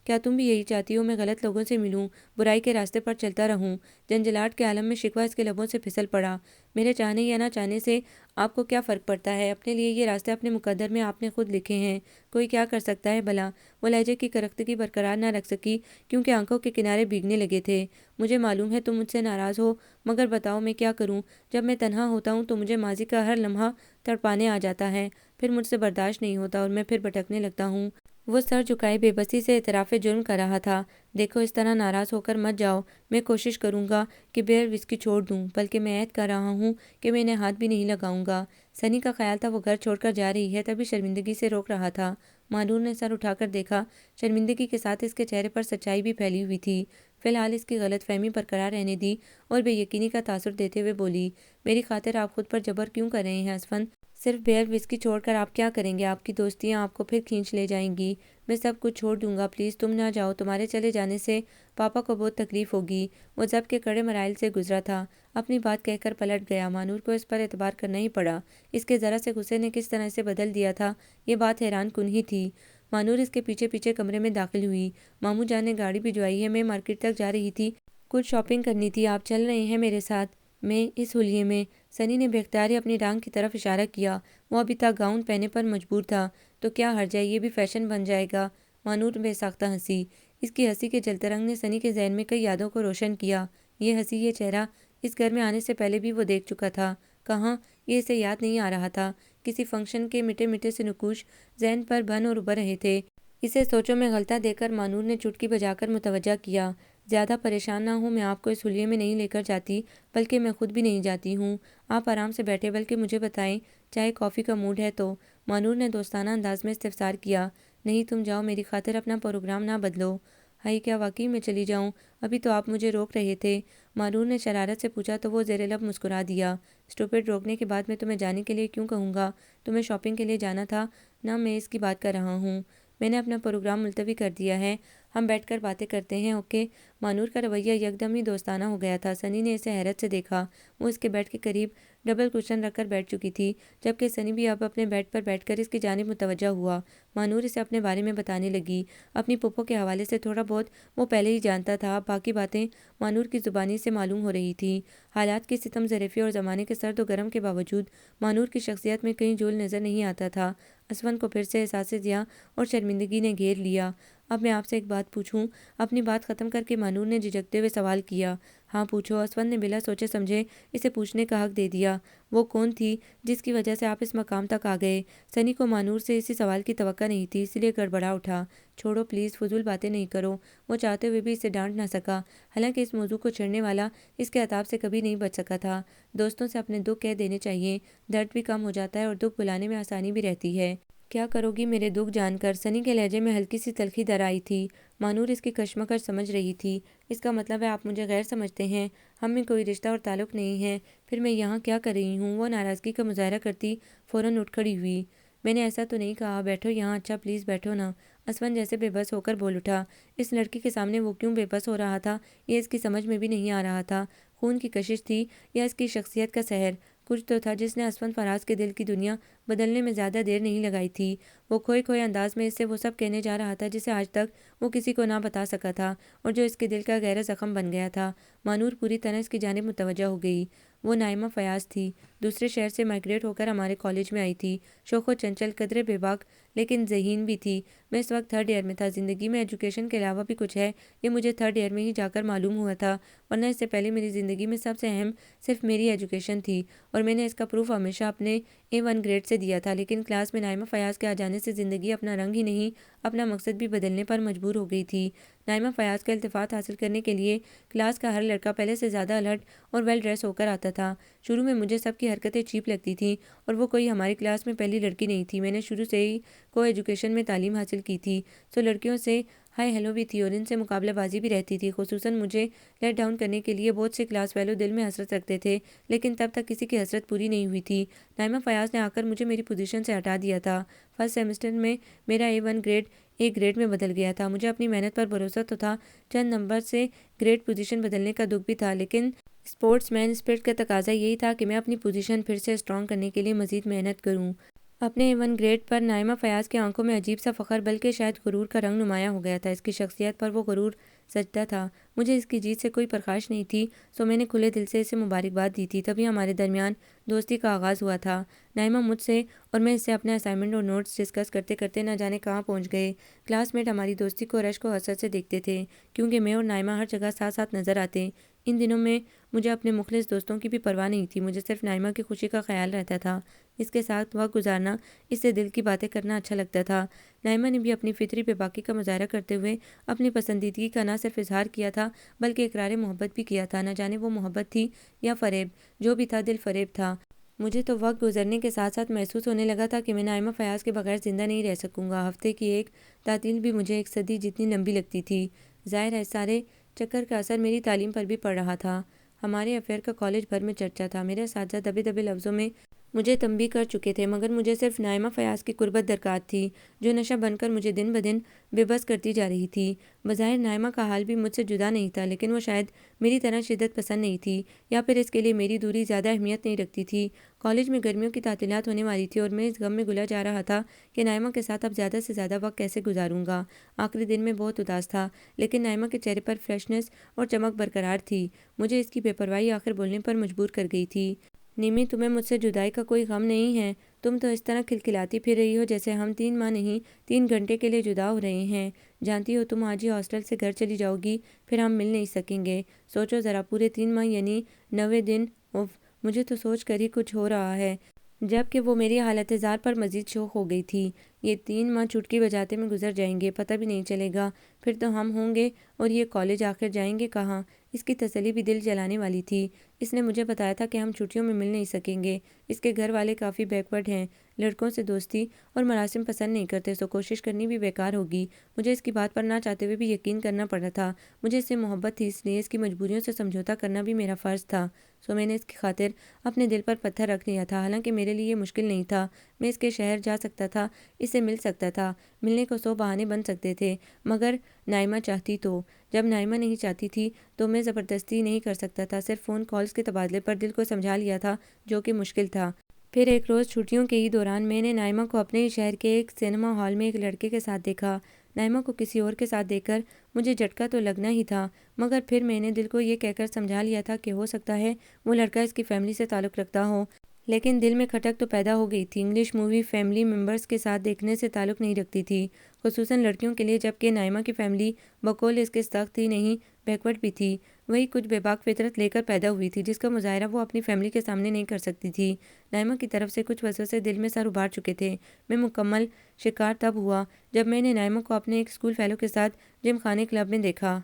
کیا تم بھی یہی چاہتی ہو میں غلط لوگوں سے ملوں، برائی کے راستے پر چلتا رہوں؟ جنجلاہٹ کے عالم میں شکوہ اس کے لبوں سے پھسل پڑا۔ میرے چاہنے یا نہ چاہنے سے آپ کو کیا فرق پڑتا ہے؟ اپنے لیے یہ راستے اپنے مقدر میں آپ نے خود لکھے ہیں، کوئی کیا کر سکتا ہے بھلا؟ وہ لہجے کی کرختگی برقرار نہ رکھ سکی کیونکہ آنکھوں کے کنارے بھیگنے لگے تھے۔ مجھے معلوم ہے تم مجھ سے ناراض ہو، مگر بتاؤ میں کیا کروں؟ جب میں تنہا ہوتا ہوں تو مجھے ماضی کا ہر لمحہ تڑپانے آ جاتا ہے، پھر مجھ سے برداشت نہیں ہوتا اور میں پھر بھٹکنے لگتا ہوں۔ وہ سر جھکائے بے بسی سے اعتراف جرم کر رہا تھا۔ دیکھو اس طرح ناراض ہو کر مت جاؤ، میں کوشش کروں گا کہ بیئر وسکی چھوڑ دوں، بلکہ میں عہد کر رہا ہوں کہ میں انہیں ہاتھ بھی نہیں لگاؤں گا۔ سنی کا خیال تھا وہ گھر چھوڑ کر جا رہی ہے، تبھی شرمندگی سے روک رہا تھا۔ مانور نے سر اٹھا کر دیکھا، شرمندگی کے ساتھ اس کے چہرے پر سچائی بھی پھیلی ہوئی تھی۔ فی الحال اس کی غلط فہمی برقرار رہنے دی اور بے یقینی کا تاثر دیتے ہوئے بولی، میری خاطر آپ خود پر جبر کیوں کر رہے ہیں اسفند؟ صرف بیئر وسکی چھوڑ کر آپ کیا کریں گے؟ آپ کی دوستیاں آپ کو پھر کھینچ لے جائیں گی۔ میں سب کچھ چھوڑ دوں گا، پلیز تم نہ جاؤ، تمہارے چلے جانے سے پاپا کو بہت تکلیف ہوگی۔ وہ ضبط کے کڑے مراحل سے گزرا تھا، اپنی بات کہہ کر پلٹ گیا۔ مانور کو اس پر اعتبار کرنا ہی پڑا۔ اس کے ذرا سے غصے نے کس طرح اسے بدل دیا تھا، یہ بات حیران کن ہی تھی۔ مانور اس کے پیچھے پیچھے کمرے میں داخل ہوئی۔ ماموں جان نے گاڑی بھجوائی ہے، میں مارکیٹ تک جا رہی تھی، کچھ شاپنگ کرنی تھی، آپ چل رہے ہیں میرے ساتھ؟ میں اس حلیے میں؟ سنی نے بے اختیار اپنی ٹانگ کی طرف اشارہ کیا۔ وہ ابھی تک گاؤن پہننے پر مجبور تھا، تو کیا حرج ہے، یہ بھی فیشن بن جائے گا۔ مانور بے ساختہ ہنسی۔ اس کی ہنسی کے جلتے رنگ نے سنی کے ذہن میں کئی یادوں کو روشن کیا۔ یہ ہنسی، یہ چہرہ اس گھر میں آنے سے پہلے بھی وہ دیکھ چکا تھا۔ کہاں؟ یہ اسے یاد نہیں آ رہا تھا۔ کسی فنکشن کے مٹے مٹے سے نقوش ذہن پر بن اور ابھر رہے تھے۔ اسے سوچوں میں غلطہ دے کر مانور نے چٹکی بجا کر متوجہ کیا۔ زیادہ پریشان نہ ہوں، میں آپ کو اس حلیے میں نہیں لے کر جاتی، بلکہ میں خود بھی نہیں جاتی ہوں۔ آپ آرام سے بیٹھے، بلکہ مجھے بتائیں، چائے کافی کا موڈ ہے تو؟ مانور نے دوستانہ انداز میں استفسار کیا۔ نہیں تم جاؤ، میری خاطر اپنا پروگرام نہ بدلو۔ ہائی، کیا واقعی میں چلی جاؤں؟ ابھی تو آپ مجھے روک رہے تھے۔ مانور نے شرارت سے پوچھا تو وہ زیر لب مسکرا دیا۔ اسٹوپڈ، روکنے کے بعد میں تمہیں جانے کے لیے کیوں کہوں گا؟ تمہیں شاپنگ کے لیے جانا تھا نہ، میں اس کی بات کر رہا ہوں۔ میں نے اپنا پروگرام ملتوی کر دیا ہے، ہم بیٹھ کر باتیں کرتے ہیں، اوکے؟ مانور کا رویہ یکدم ہی دوستانہ ہو گیا تھا۔ سنی نے اسے حیرت سے دیکھا۔ وہ اس کے بیڈ کے قریب ڈبل کشن رکھ کر بیٹھ چکی تھی، جبکہ سنی بھی اب اپنے بیڈ پر بیٹھ کر اس کی جانب متوجہ ہوا۔ مانور اسے اپنے بارے میں بتانے لگی، اپنی پھپھو کے حوالے سے تھوڑا بہت وہ پہلے ہی جانتا تھا، اب باقی باتیں مانور کی زبانی سے معلوم ہو رہی تھیں۔ حالات کی ستم ظریفی اور زمانے کے سرد و گرم کے باوجود مانور کی شخصیت میں کہیں جھول نظر نہیں آتا تھا۔ اسفند کو پھر سے احساس ضیاع اور شرمندگی نے گھیر لیا۔ اب میں آپ سے ایک بات پوچھوں؟ اپنی بات ختم کر کے مانور نے جھجکتے ہوئے سوال کیا۔ ہاں پوچھو، اسفند نے بلا سوچے سمجھے اسے پوچھنے کا حق دے دیا۔ وہ کون تھی جس کی وجہ سے آپ اس مقام تک آ گئے؟ سنی کو مانور سے اسی سوال کی توقع نہیں تھی، اس لیے گڑبڑا اٹھا۔ چھوڑو پلیز، فضول باتیں نہیں کرو۔ وہ چاہتے ہوئے بھی اسے ڈانٹ نہ سکا، حالانکہ اس موضوع کو چھیڑنے والا اس کے عتاب سے کبھی نہیں بچ سکا تھا۔ دوستوں سے اپنے دکھ کہہ دینے چاہیے، درد بھی کم ہو جاتا ہے اور دکھ بلانے میں آسانی بھی رہتی ہے۔ کیا کرو گی میرے دکھ جان کر؟ سنی کے لہجے میں ہلکی سی تلخی در آئی تھی۔ مانور اس کی کشمکش سمجھ رہی تھی۔ اس کا مطلب ہے آپ مجھے غیر سمجھتے ہیں، ہم میں کوئی رشتہ اور تعلق نہیں ہے، پھر میں یہاں کیا کر رہی ہوں؟ وہ ناراضگی کا مظاہرہ کرتی فوراً اٹھ کھڑی ہوئی۔ میں نے ایسا تو نہیں کہا، بیٹھو یہاں، اچھا پلیز بیٹھو نا۔ اسفند جیسے بے بس ہو کر بول اٹھا۔ اس لڑکی کے سامنے وہ کیوں بے بس ہو رہا تھا، یہ اس کی سمجھ میں بھی نہیں آ رہا تھا۔ خون کی کشش تھی یا اس کی شخصیت کا سحر؟ کچھ تو تھا جس نے اسفند فراز کے دل کی دنیا بدلنے میں زیادہ دیر نہیں لگائی تھی۔ وہ کھوئے کھوئے انداز میں اس سے وہ سب کہنے جا رہا تھا جسے آج تک وہ کسی کو نہ بتا سکا تھا اور جو اس کے دل کا گہرا زخم بن گیا تھا۔ مانور پوری طرح اس کی جانب متوجہ ہو گئی۔ وہ نائمہ فیاض تھی، دوسرے شہر سے مائگریٹ ہو کر ہمارے کالج میں آئی تھی، شوخ و چنچل، قدرے بے باک لیکن ذہین بھی تھی۔ میں اس وقت تھرڈ ایئر میں تھا۔ زندگی میں ایجوکیشن کے علاوہ بھی کچھ ہے، یہ مجھے تھرڈ ایئر میں ہی جا کر معلوم ہوا تھا، ورنہ اس سے پہلے میری زندگی میں سب سے اہم صرف میری ایجوکیشن تھی اور میں نے اس کا پروف ہمیشہ اپنے A1 گریڈ سے دیا تھا۔ لیکن کلاس میں نائمہ فیاض کے آ جانے سے زندگی اپنا رنگ ہی نہیں اپنا مقصد بھی بدلنے پر مجبور ہو گئی تھی۔ نائمہ فیاض کا التفات حاصل کرنے کے لیے کلاس کا ہر لڑکا پہلے سے زیادہ الرٹ اور ویل ڈریس ہو کر آتا تھا۔ شروع میں مجھے سب کی حرکتیں چیپ لگتی تھیں اور وہ کوئی ہماری کلاس میں پہلی لڑکی نہیں تھی۔ میں نے شروع سے ہی کو ایجوکیشن میں تعلیم حاصل کی تھی، سو لڑکیوں سے ہائی ہیلو بھی تھی اور ان سے مقابلہ بازی بھی رہتی تھی۔ خصوصاً مجھے لیٹ ڈاؤن کرنے کے لیے بہت سے کلاس فیلو دل میں حسرت رکھتے تھے، لیکن تب تک کسی کی حسرت پوری نہیں ہوئی تھی۔ نائمہ فیاض نے آ کر مجھے میری پوزیشن سے ہٹا دیا تھا۔ فرسٹ سیمسٹر میں میرا A1 گریڈ ایک گریڈ میں بدل گیا تھا۔ مجھے اپنی محنت پر بھروسہ تو تھا، چند نمبر سے گریڈ پوزیشن بدلنے کا دکھ بھی تھا، لیکن اسپورٹس مین اسپرٹ کا تقاضا یہی تھا کہ میں اپنی پوزیشن پھر سے اسٹرانگ کرنے کے لیے مزید محنت کروں۔ اپنے A1 گریڈ پر نائمہ فیاض کی آنکھوں میں عجیب سا فخر بلکہ شاید غرور کا رنگ نمایاں ہو گیا تھا۔ اس کی شخصیت پر وہ غرور سجدہ تھا۔ مجھے اس کی جیت سے کوئی پرخاش نہیں تھی، سو میں نے کھلے دل سے اسے مبارکباد دی تھی۔ تبھی ہمارے درمیان دوستی کا آغاز ہوا تھا۔ نائمہ مجھ سے اور میں اس سے اپنے اسائنمنٹ اور نوٹس ڈسکس کرتے کرتے نہ جانے کہاں پہنچ گئے۔ کلاس میٹ ہماری دوستی کو رشک و حسرت سے دیکھتے تھے، کیونکہ میں اور نائمہ ہر جگہ ساتھ ساتھ نظر آتے۔ ان دنوں میں مجھے اپنے مخلص دوستوں کی بھی پرواہ نہیں تھی، مجھے صرف نائمہ کی خوشی کا خیال رہتا تھا۔ اس کے ساتھ وقت گزارنا، اس سے دل کی باتیں کرنا اچھا لگتا تھا۔ نائمہ نے بھی اپنی فطری بے باکی کا مظاہرہ کرتے ہوئے اپنی پسندیدگی کا نہ صرف اظہار کیا تھا بلکہ اقرار محبت بھی کیا تھا۔ نہ جانے وہ محبت تھی یا فریب، جو بھی تھا دل فریب تھا۔ مجھے تو وقت گزرنے کے ساتھ ساتھ محسوس ہونے لگا تھا کہ میں نائمہ فیاض کے بغیر زندہ نہیں رہ سکوں گا۔ ہفتے کی ایک تعطیل بھی مجھے ایک صدی جتنی لمبی لگتی تھی۔ ظاہر ہے سارے چکر کا اثر میری تعلیم پر بھی پڑ رہا تھا۔ ہمارے افیئر کا کالج بھر میں چرچا تھا۔ میرے اساتذہ دبے دبے لفظوں میں مجھے تنبیہ کر چکے تھے، مگر مجھے صرف نائمہ فیاض کی قربت درکار تھی، جو نشہ بن کر مجھے دن بدن بے بس کرتی جا رہی تھی۔ بظاہر نائمہ کا حال بھی مجھ سے جدا نہیں تھا، لیکن وہ شاید میری طرح شدت پسند نہیں تھی، یا پھر اس کے لیے میری دوری زیادہ اہمیت نہیں رکھتی تھی۔ کالج میں گرمیوں کی تعطیلات ہونے والی تھی اور میں اس غم میں گھلا جا رہا تھا کہ نائمہ کے ساتھ اب زیادہ سے زیادہ وقت کیسے گزاروں گا۔ آخری دن میں بہت اداس تھا، لیکن نائمہ کے چہرے پر فریشنس اور چمک برقرار تھی۔ مجھے اس کی بے پرواہی آخر بولنے پر مجبور کر گئی تھی۔ نیمی، تمہیں مجھ سے جدائی کا کوئی غم نہیں ہے؟ تم تو اس طرح کھلکھلاتی پھر رہی ہو جیسے ہم 3 ماہ نہیں 3 گھنٹے کے لیے جدا ہو رہے ہیں۔ جانتی ہو تم آج ہی ہاسٹل سے گھر چلی جاؤ گی، پھر ہم مل نہیں سکیں گے۔ سوچو ذرا، پورے 3 ماہ یعنی 90 دن۔ اف، مجھے تو سوچ کر ہی کچھ ہو رہا ہے۔ جبکہ وہ میری حالت زار پر مزید شوق ہو گئی تھی۔ یہ 3 ماہ چٹکی بجاتے میں گزر جائیں گے، پتہ بھی نہیں چلے گا۔ پھر تو ہم ہوں گے، اور یہ کالج آخر جائیں گے کہاں؟ اس کی تسلی بھی دل جلانے والی تھی۔ اس نے مجھے بتایا تھا کہ ہم چھٹیوں میں مل نہیں سکیں گے۔ اس کے گھر والے کافی بیکورڈ ہیں، لڑکوں سے دوستی اور مراسم پسند نہیں کرتے، سو کوشش کرنی بھی بیکار ہوگی۔ مجھے اس کی بات پر نہ چاہتے ہوئے بھی یقین کرنا پڑا تھا۔ مجھے اس سے محبت تھی، اس لیے اس کی مجبوریوں سے سمجھوتا کرنا بھی میرا فرض تھا، سو میں نے اس کی خاطر اپنے دل پر پتھر رکھ لیا تھا۔ حالانکہ میرے لیے یہ مشکل نہیں تھا، میں اس کے شہر جا سکتا تھا، اس سے مل سکتا تھا، ملنے کو 100 بہانے بن سکتے تھے، مگر نائمہ چاہتی تو۔ جب نائمہ نہیں چاہتی تھی تو میں زبردستی نہیں کر سکتا تھا، صرف فون کالز کے تبادلے پر دل کو سمجھا لیا تھا، جو کہ مشکل تھا۔ پھر ایک روز چھٹیوں کے ہی دوران میں نے نائمہ کو اپنے ہی شہر کے ایک سینما ہال میں ایک لڑکے کے ساتھ دیکھا۔ نائمہ کو کسی اور کے ساتھ دیکھ کر مجھے جھٹکا تو لگنا ہی تھا، مگر پھر میں نے دل کو یہ کہہ کر سمجھا لیا تھا کہ ہو سکتا ہے وہ لڑکا اس کی فیملی سے تعلق رکھتا ہو، لیکن دل میں کھٹک تو پیدا ہو گئی تھی۔ انگلش مووی فیملی ممبرز کے ساتھ دیکھنے سے تعلق نہیں رکھتی تھی، خصوصاً لڑکیوں کے لیے، جبکہ نائمہ کی فیملی بقول اس کے سخت ہی نہیں بیکورڈ بھی تھی۔ وہی کچھ بے باک فطرت لے کر پیدا ہوئی تھی، جس کا مظاہرہ وہ اپنی فیملی کے سامنے نہیں کر سکتی تھی۔ نائمہ کی طرف سے کچھ وسوسے دل میں سر ابھار چکے تھے۔ میں مکمل شکار تب ہوا جب میں نے نائمہ کو اپنے ایک اسکول فیلو کے ساتھ جم خانے کلب میں دیکھا۔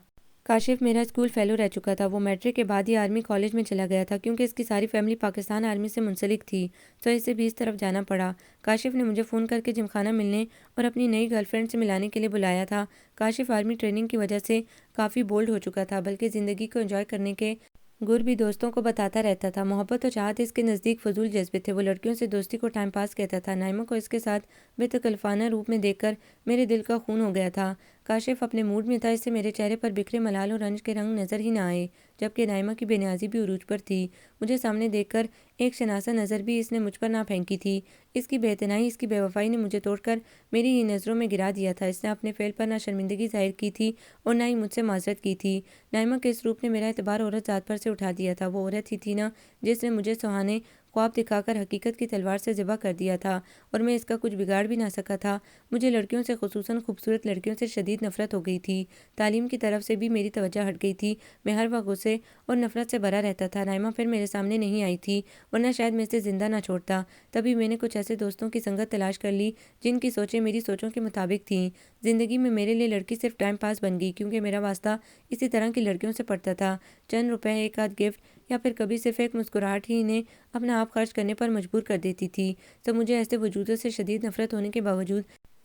کاشف میرا اسکول فیلو رہ چکا تھا، وہ میٹرک کے بعد ہی آرمی کالج میں چلا گیا تھا، کیونکہ اس کی ساری فیملی پاکستان آرمی سے منسلک تھی، تو اسے بھی اس طرف جانا پڑا۔ کاشف نے مجھے فون کر کے جم خانہ ملنے اور اپنی نئی گرل فرینڈ سے ملانے کے لیے بلایا تھا۔ کاشف آرمی ٹریننگ کی وجہ سے کافی بولڈ ہو چکا تھا، بلکہ زندگی کو انجوائے کرنے کے گر بھی دوستوں کو بتاتا رہتا تھا۔ محبت و چاہت اس کے نزدیک فضول جذبے تھے، وہ لڑکیوں سے دوستی کو ٹائم پاس کہتا تھا۔ نائمہ کو اس کے ساتھ بے تکلفانہ روپ میں دیکھ کر میرے دل کا خون ہو گیا تھا۔ کاشف اپنے موڈ میں تھا، اس سے میرے چہرے پر بکھرے ملال اور رنج کے رنگ نظر ہی نہ آئے، جبکہ نائمہ کی بے نیازی بھی عروج پر تھی۔ مجھے سامنے دیکھ کر ایک شناسا نظر بھی اس نے مجھ پر نہ پھینکی تھی۔ اس کی بے اعتنائی، اس کی بے وفائی نے مجھے توڑ کر میری ہی نظروں میں گرا دیا تھا۔ اس نے اپنے فعل پر نہ شرمندگی ظاہر کی تھی اور نہ ہی مجھ سے معذرت کی تھی۔ نائمہ کے اس روپ نے میرا اعتبار عورت ذات پر سے اٹھا دیا تھا۔ وہ عورت ہی تھی نا جس نے مجھے سہانے خواب دکھا کر حقیقت کی تلوار سے ذبح کر دیا تھا اور میں اس کا کچھ بگاڑ بھی نہ سکا تھا۔ مجھے لڑکیوں سے، خصوصاً خوبصورت لڑکیوں سے شدید نفرت ہو گئی تھی۔ تعلیم کی طرف سے بھی میری توجہ ہٹ گئی تھی۔ میں ہر وقت غصے اور نفرت سے بھرا رہتا تھا۔ نائمہ پھر میرے سامنے نہیں آئی تھی، ورنہ شاید میں اسے زندہ نہ چھوڑتا۔ تبھی میں نے کچھ ایسے دوستوں کی سنگت تلاش کر لی جن کی سوچیں میری سوچوں کے مطابق تھیں۔ زندگی میں میرے لیے لڑکی صرف ٹائم پاس بن گئی، کیونکہ میرا واسطہ اسی طرح کی لڑکیوں سے پڑتا تھا۔ چند روپے، ایک آدھ گفٹ یا پھر کبھی صرف ایک مسکراہٹ ہی انہیں اپنا آپ خرچ کرنے پر مجبور کر دیتی تھی۔ تو مجھے ایسے وجودوں سے شدید نفرت ہونے کے باوجود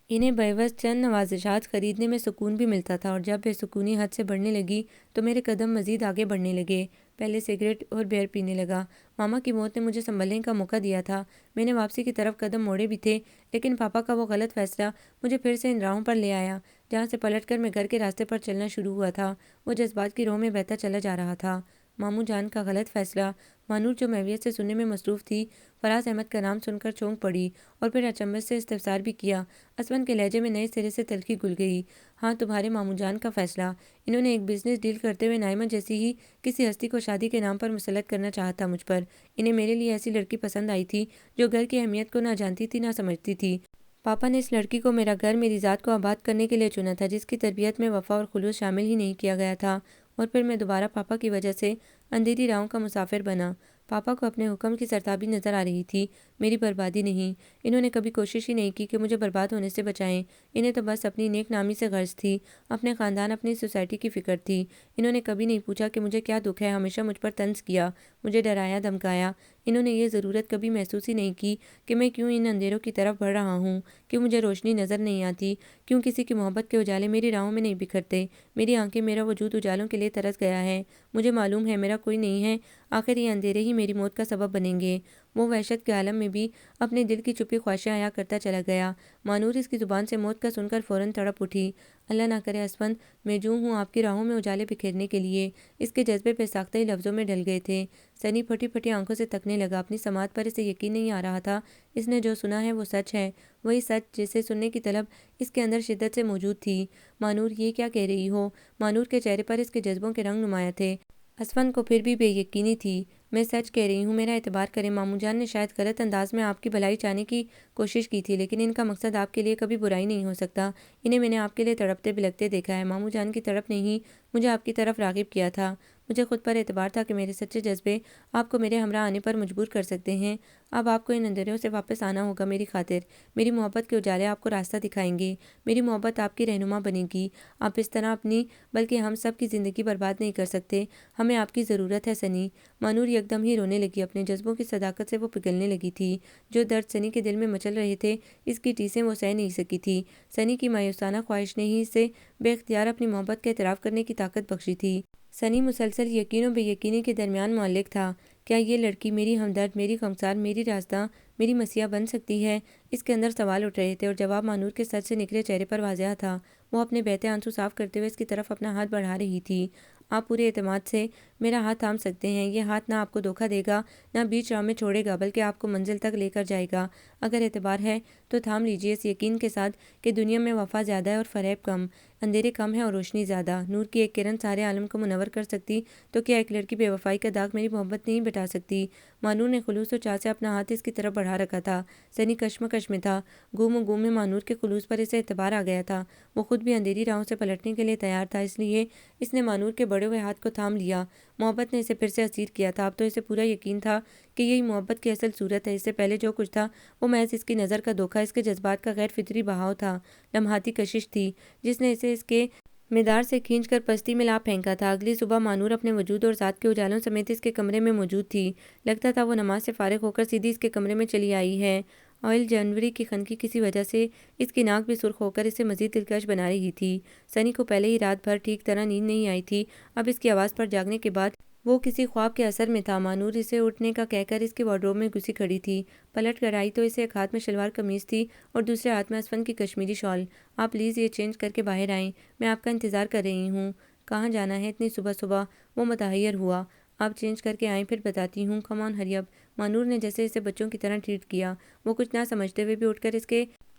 انہیں بیوس چند نوازشات خریدنے میں سکون بھی ملتا تھا، اور جب بے سکونی حد سے بڑھنے لگی تو میرے قدم مزید آگے بڑھنے لگے۔ پہلے سگریٹ اور بیئر پینے لگا۔ ماما کی موت نے مجھے سنبھلنے کا موقع دیا تھا۔ میں نے واپسی کی طرف قدم موڑے بھی تھے، لیکن پاپا کا وہ غلط فیصلہ مجھے پھر سے ان راہوں پر لے آیا جہاں سے پلٹ کر میں گھر کے راستے پر چلنا شروع ہوا تھا۔ وہ جذبات کی راہ میں بہتا چلا جا رہا تھا۔ ماموں جان کا غلط فیصلہ۔ مانور جو میویت سے سننے میں مصروف تھی، فراز احمد کا نام سن کر چونک پڑی اور پھر اچنبھے سے استفسار بھی کیا۔ اسفند کے لہجے میں نئے سرے سے تلخی گھل گئی۔ ہاں، تمہارے ماموں جان کا فیصلہ۔ انہوں نے ایک بزنس ڈیل کرتے ہوئے نائمہ جیسی ہی کسی ہستی کو شادی کے نام پر مسلط کرنا چاہا تھا مجھ پر۔ انہیں میرے لیے ایسی لڑکی پسند آئی تھی جو گھر کی اہمیت کو نہ جانتی تھی، نہ سمجھتی تھی۔ پاپا نے اس لڑکی کو میرا گھر، میری ذات کو آباد کرنے کے لیے چنا تھا، جس کی تربیت میں وفا اور خلوص شامل ہی نہیں کیا گیا تھا۔ اور پھر میں دوبارہ پاپا کی وجہ سے اندھیری راہوں کا مسافر بنا۔ پاپا کو اپنے حکم کی سرتابی نظر آ رہی تھی، میری بربادی نہیں۔ انہوں نے کبھی کوشش ہی نہیں کی کہ مجھے برباد ہونے سے بچائیں۔ انہیں تو بس اپنی نیک نامی سے غرض تھی، اپنے خاندان، اپنی سوسائٹی کی فکر تھی۔ انہوں نے کبھی نہیں پوچھا کہ مجھے کیا دکھ ہے، ہمیشہ مجھ پر طنز کیا، مجھے ڈرایا دھمکایا۔ انہوں نے یہ ضرورت کبھی محسوس ہی نہیں کی کہ میں کیوں ان اندھیروں کی طرف بڑھ رہا ہوں، کیوں مجھے روشنی نظر نہیں آتی، کیوں کسی کی محبت کے اجالے میری راہوں میں نہیں بکھرتے۔ میری آنکھیں، میرا وجود اجالوں کے لیے ترس گیا ہے۔ مجھے معلوم ہے میرا کوئی نہیں ہے، آخر یہ اندھیرے ہی میری موت کا سبب بنیں گے۔ وہ وحشت کے عالم میں بھی اپنے دل کی چھپی خواہشیں عیاں کرتا چلا گیا۔ مانور اس کی زبان سے موت کا سن کر فوراً تڑپ اٹھی۔ اللہ نہ کرے اسفند، میں جو ہوں آپ کی راہوں میں اجالے بکھیرنے کے لیے۔ اس کے جذبے بے ساختہ ہی لفظوں میں ڈل گئے تھے۔ سنی پھٹی پھٹی آنکھوں سے تکنے لگا۔ اپنی سماعت پر اسے یقین نہیں آ رہا تھا۔ اس نے جو سنا ہے وہ سچ ہے، وہی سچ جسے سننے کی طلب اس کے اندر شدت سے موجود تھی۔ مانور، یہ کیا کہہ رہی ہو؟ مانور کے چہرے پر اس کے جذبوں کے رنگ نمایاں تھے۔ اسفند کو پھر بھی بے یقینی تھی۔ میں سچ کہہ رہی ہوں، میرا اعتبار کریں۔ ماموں جان نے شاید غلط انداز میں آپ کی بھلائی چاہنے کی کوشش کی تھی، لیکن ان کا مقصد آپ کے لیے کبھی برائی نہیں ہو سکتا۔ انہیں میں نے آپ کے لیے تڑپتے بلکتے دیکھا ہے۔ ماموں جان کی تڑپ نے ہی مجھے آپ کی طرف راغب کیا تھا۔ مجھے خود پر اعتبار تھا کہ میرے سچے جذبے آپ کو میرے ہمراہ آنے پر مجبور کر سکتے ہیں۔ اب آپ کو ان اندھیروں سے واپس آنا ہوگا میری خاطر۔ میری محبت کے اجالے آپ کو راستہ دکھائیں گے۔ میری محبت آپ کی رہنما بنے گی۔ آپ اس طرح اپنی بلکہ ہم سب کی زندگی برباد نہیں کر سکتے۔ ہمیں آپ کی ضرورت ہے سنی۔ مانور یکدم ہی رونے لگی۔ اپنے جذبوں کی صداقت سے وہ پگھلنے لگی تھی۔ جو درد سنی کے دل میں مچل رہے تھے، اس کی ٹیسیں وہ سہ نہیں سکی تھی۔ سنی کی مایوسانہ خواہش نے ہی اسے بے اختیار اپنی محبت کا اعتراف کرنے کی طاقت بخشی تھی۔ سنی مسلسل یقین و بے یقینی کے درمیان معلق تھا۔ کیا یہ لڑکی میری ہمدرد، میری غمگسار، میری رازداں، میری مسیحا بن سکتی ہے؟ اس کے اندر سوال اٹھ رہے تھے اور جواب مانور کے سچ سے نکلے چہرے پر واضح تھا۔ وہ اپنے بہتے آنسو صاف کرتے ہوئے اس کی طرف اپنا ہاتھ بڑھا رہی تھی۔ آپ پورے اعتماد سے میرا ہاتھ تھام سکتے ہیں۔ یہ ہاتھ نہ آپ کو دھوکہ دے گا، نہ بیچ راہ میں چھوڑے گا، بلکہ آپ کو منزل تک لے کر جائے گا۔ اگر اعتبار ہے تو تھام لیجیے، اس یقین کے ساتھ کہ دنیا میں وفا زیادہ ہے اور فریب کم، اندھیرے کم ہے اور روشنی زیادہ۔ نور کی ایک کرن سارے عالم کو منور کر سکتی تو کیا ایک لڑکی بے وفائی کا داغ میری محبت نہیں بٹا سکتی؟ مانور نے خلوص و چاہ سے اپنا ہاتھ اس کی طرف بڑھا رکھا تھا۔ سنی کشمکش میں تھا۔ گم و گم میں مانور کے خلوص پر اسے اعتبار آ گیا تھا۔ وہ خود بھی اندھیری راہوں سے پلٹنے کے لیے تیار تھا، اس لیے اس نے مانور کے بڑے ہوئے ہاتھ کو تھام لیا۔ محبت نے اسے پھر سے اسیر کیا تھا۔ اب تو اسے پورا یقین تھا کہ یہی محبت کی اصل صورت ہے۔ اس سے پہلے جو کچھ تھا وہ محض اس کی نظر کا دھوکہ، اس کے جذبات کا غیر فطری بہاؤ تھا، لمحاتی کشش تھی جس نے اسے اس کے مدار سے کھینچ کر پستی میں لا پھینکا تھا۔ اگلی صبح مانور اپنے وجود اور ذات کے اجالوں سمیت اس کے کمرے میں موجود تھی۔ لگتا تھا وہ نماز سے فارغ ہو کر سیدھی اس کے کمرے میں چلی آئی ہے۔ آئل جنوری کی خنکی کسی وجہ سے اس کی ناک بھی سرخ ہو کر اسے مزید دلکش بنا رہی تھی۔ سنی کو پہلے ہی رات بھر ٹھیک طرح نیند نہیں آئی تھی۔ اب اس کی آواز پر جاگنے کے بعد وہ کسی خواب کے اثر میں تھا۔ مانور اسے اٹھنے کا کہہ کر اس کے وارڈروب میں گھسی کھڑی تھی۔ پلٹ کر آئی تو اسے ایک ہاتھ میں شلوار قمیض تھی اور دوسرے ہاتھ میں اسفند کی کشمیری شال۔ آپ پلیز یہ چینج کر کے باہر آئیں، میں آپ کا انتظار کر رہی ہوں۔ کہاں جانا ہے اتنی صبح صبح؟ وہ متحیر ہوا۔ آپ چینج کر کے آئیں پھر بتاتی ہوں، کم آن ہری اپ۔ مانور نے جیسے اسے بچوں کی طرح ٹریٹ کیا۔ وہ کچھ نہ سمجھتے ہوئے بھی اٹھ کر اس کے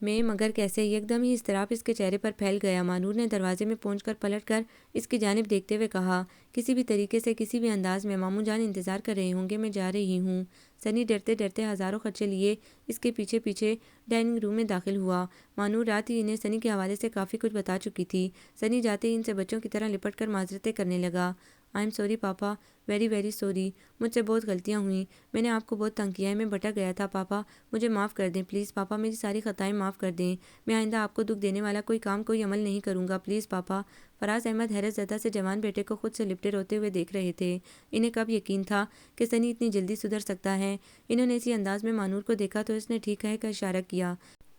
میں مگر کیسے؟ یکدم ہی اضطراب اس کے چہرے پر پھیل گیا۔ مانور نے دروازے میں پہنچ کر پلٹ کر اس کی جانب دیکھتے ہوئے کہا، کسی بھی طریقے سے، کسی بھی انداز میں ماموں جان انتظار کر رہے ہوں گے، میں جا رہی ہوں۔ سنی ڈرتے ڈرتے ہزاروں خدشے لیے اس کے پیچھے پیچھے ڈائننگ روم میں داخل ہوا۔ مانور رات ہی انہیں سنی کے حوالے سے کافی کچھ بتا چکی تھی۔ سنی جاتے ہی ان سے بچوں کی طرح لپٹ کر معذرتیں کرنے لگا۔ I am sorry papa, very very sorry, مجھ سے بہت غلطیاں ہوئیں، میں نے آپ کو بہت تنگ کیا ہے، میں بھٹک گیا تھا پاپا، مجھے معاف کر دیں پلیز پاپا، میری ساری خطائیں معاف کر دیں، میں آئندہ آپ کو دکھ دینے والا کوئی کام کوئی عمل نہیں کروں گا پلیز پاپا۔ فراز احمد حیرت زدہ سے جوان بیٹے کو خود سے لپٹے روتے ہوئے دیکھ رہے تھے۔ انہیں کب یقین تھا کہ سنی اتنی جلدی سدھر سکتا ہے۔ انہوں نے اسی انداز میں مانور کو دیکھا تو اس نے ٹھیک ہے کا اشارہ کیا۔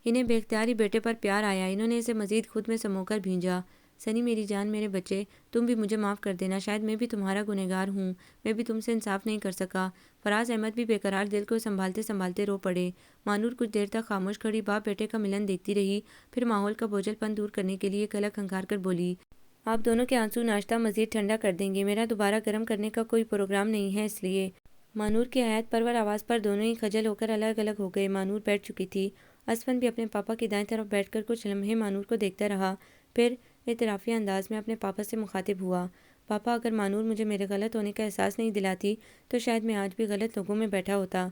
انہیں بے اختیار ہی بیٹے پر پیار آیا۔ انہوں نے اسے مزید خود میں سمو کر بھیجا۔ سنی میری جان، میرے بچے، تم بھی مجھے معاف کر دینا، شاید میں بھی تمہارا گنہگار ہوں، میں بھی تم سے انصاف نہیں کر سکا۔ فراز احمد بھی بے قرار دل کو سنبھالتے سنبھالتے رو پڑے۔ مانور کچھ دیر تک خاموش کھڑی باپ بیٹے کا ملن دیکھتی رہی، پھر ماحول کا بوجھل پن دور کرنے کے لیے کلک ہنکار کر بولی، آپ دونوں کے آنسو ناشتہ مزید ٹھنڈا کر دیں گے، میرا دوبارہ گرم کرنے کا کوئی پروگرام نہیں ہے اس لیے۔ مانور کی حیات پرور آواز پر دونوں ہی خجل ہو کر الگ الگ ہو گئے۔ مانور بیٹھ چکی تھی۔ اسفند بھی اپنے پاپا کی دائیں طرف بیٹھ کر کچھ لمحے مانور کو دیکھتا رہا، پھر اعترافی انداز میں اپنے پاپا سے مخاطب ہوا، پاپا اگر مانور مجھے میرے غلط ہونے کا احساس نہیں دلاتی تو شاید میں آج بھی غلط لوگوں میں بیٹھا ہوتا۔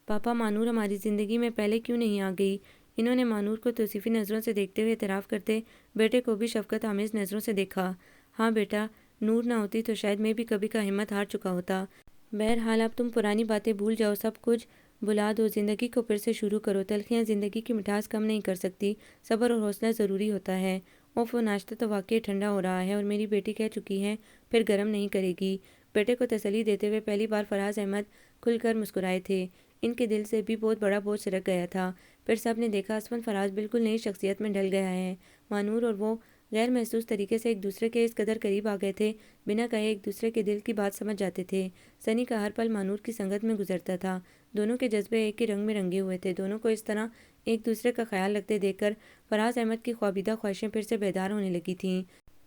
پاپا مانور ہماری زندگی میں پہلے کیوں نہیں آ گئی؟ انہوں نے مانور کو توصیفی نظروں سے دیکھتے ہوئے اعتراف کرتے بیٹے کو بھی شفقت آمیز نظروں سے دیکھا۔ ہاں بیٹا، نور نہ ہوتی تو شاید میں بھی کبھی کا ہمت ہار چکا ہوتا۔ بہرحال اب تم پرانی باتیں بھول جاؤ، سب کچھ بھلا دو، زندگی کو پھر سے شروع کرو۔ تلخیاں زندگی کی مٹھاس کم نہیں کر سکتی، صبر اور حوصلہ ضروری ہوتا ہے۔ اوف، وہ ناشتہ تو واقعی ٹھنڈا ہو رہا ہے اور میری بیٹی کہہ چکی ہے پھر گرم نہیں کرے گی۔ بیٹے کو تسلی دیتے ہوئے پہلی بار فراز احمد کھل کر مسکرائے تھے۔ ان کے دل سے بھی بہت بڑا بوجھ سرک گیا تھا۔ پھر سب نے دیکھا اسفند فراز بالکل نئی شخصیت میں ڈھل گیا ہے۔ مانور اور وہ غیر محسوس طریقے سے ایک دوسرے کے اس قدر قریب آ گئے تھے، بنا کہے ایک دوسرے کے دل کی بات سمجھ جاتے تھے۔ سنی کا ہر پل مانور کی سنگت میں گزرتا تھا۔ دونوں کے جذبے ایک ہی رنگ میں رنگے ہوئے تھے۔ دونوں کو اس طرح ایک دوسرے کا خیال رکھتے دیکھ کر فراز احمد کی خوابیدہ خواہشیں پھر سے بیدار ہونے لگی تھیں۔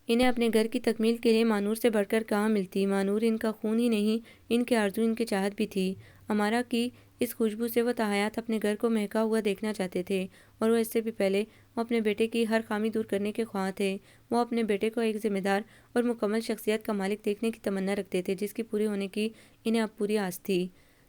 انہیں اپنے گھر کی تکمیل کے لیے مانور سے بڑھ کر کہاں ملتی۔ مانور ان کا خون ہی نہیں، ان کی آرزو، ان کی چاہت بھی تھی۔ امارا کی اس خوشبو سے وہ تاحیات اپنے گھر کو مہکا ہوا دیکھنا چاہتے تھے، اور وہ اس سے بھی پہلے وہ اپنے بیٹے کی ہر خامی دور کرنے کے خواہاں تھے۔ وہ اپنے بیٹے کو ایک ذمہ دار اور مکمل شخصیت کا مالک دیکھنے کی تمنا رکھتے تھے، جس کی پوری ہونے کی انہیں اب پوری آس تھی۔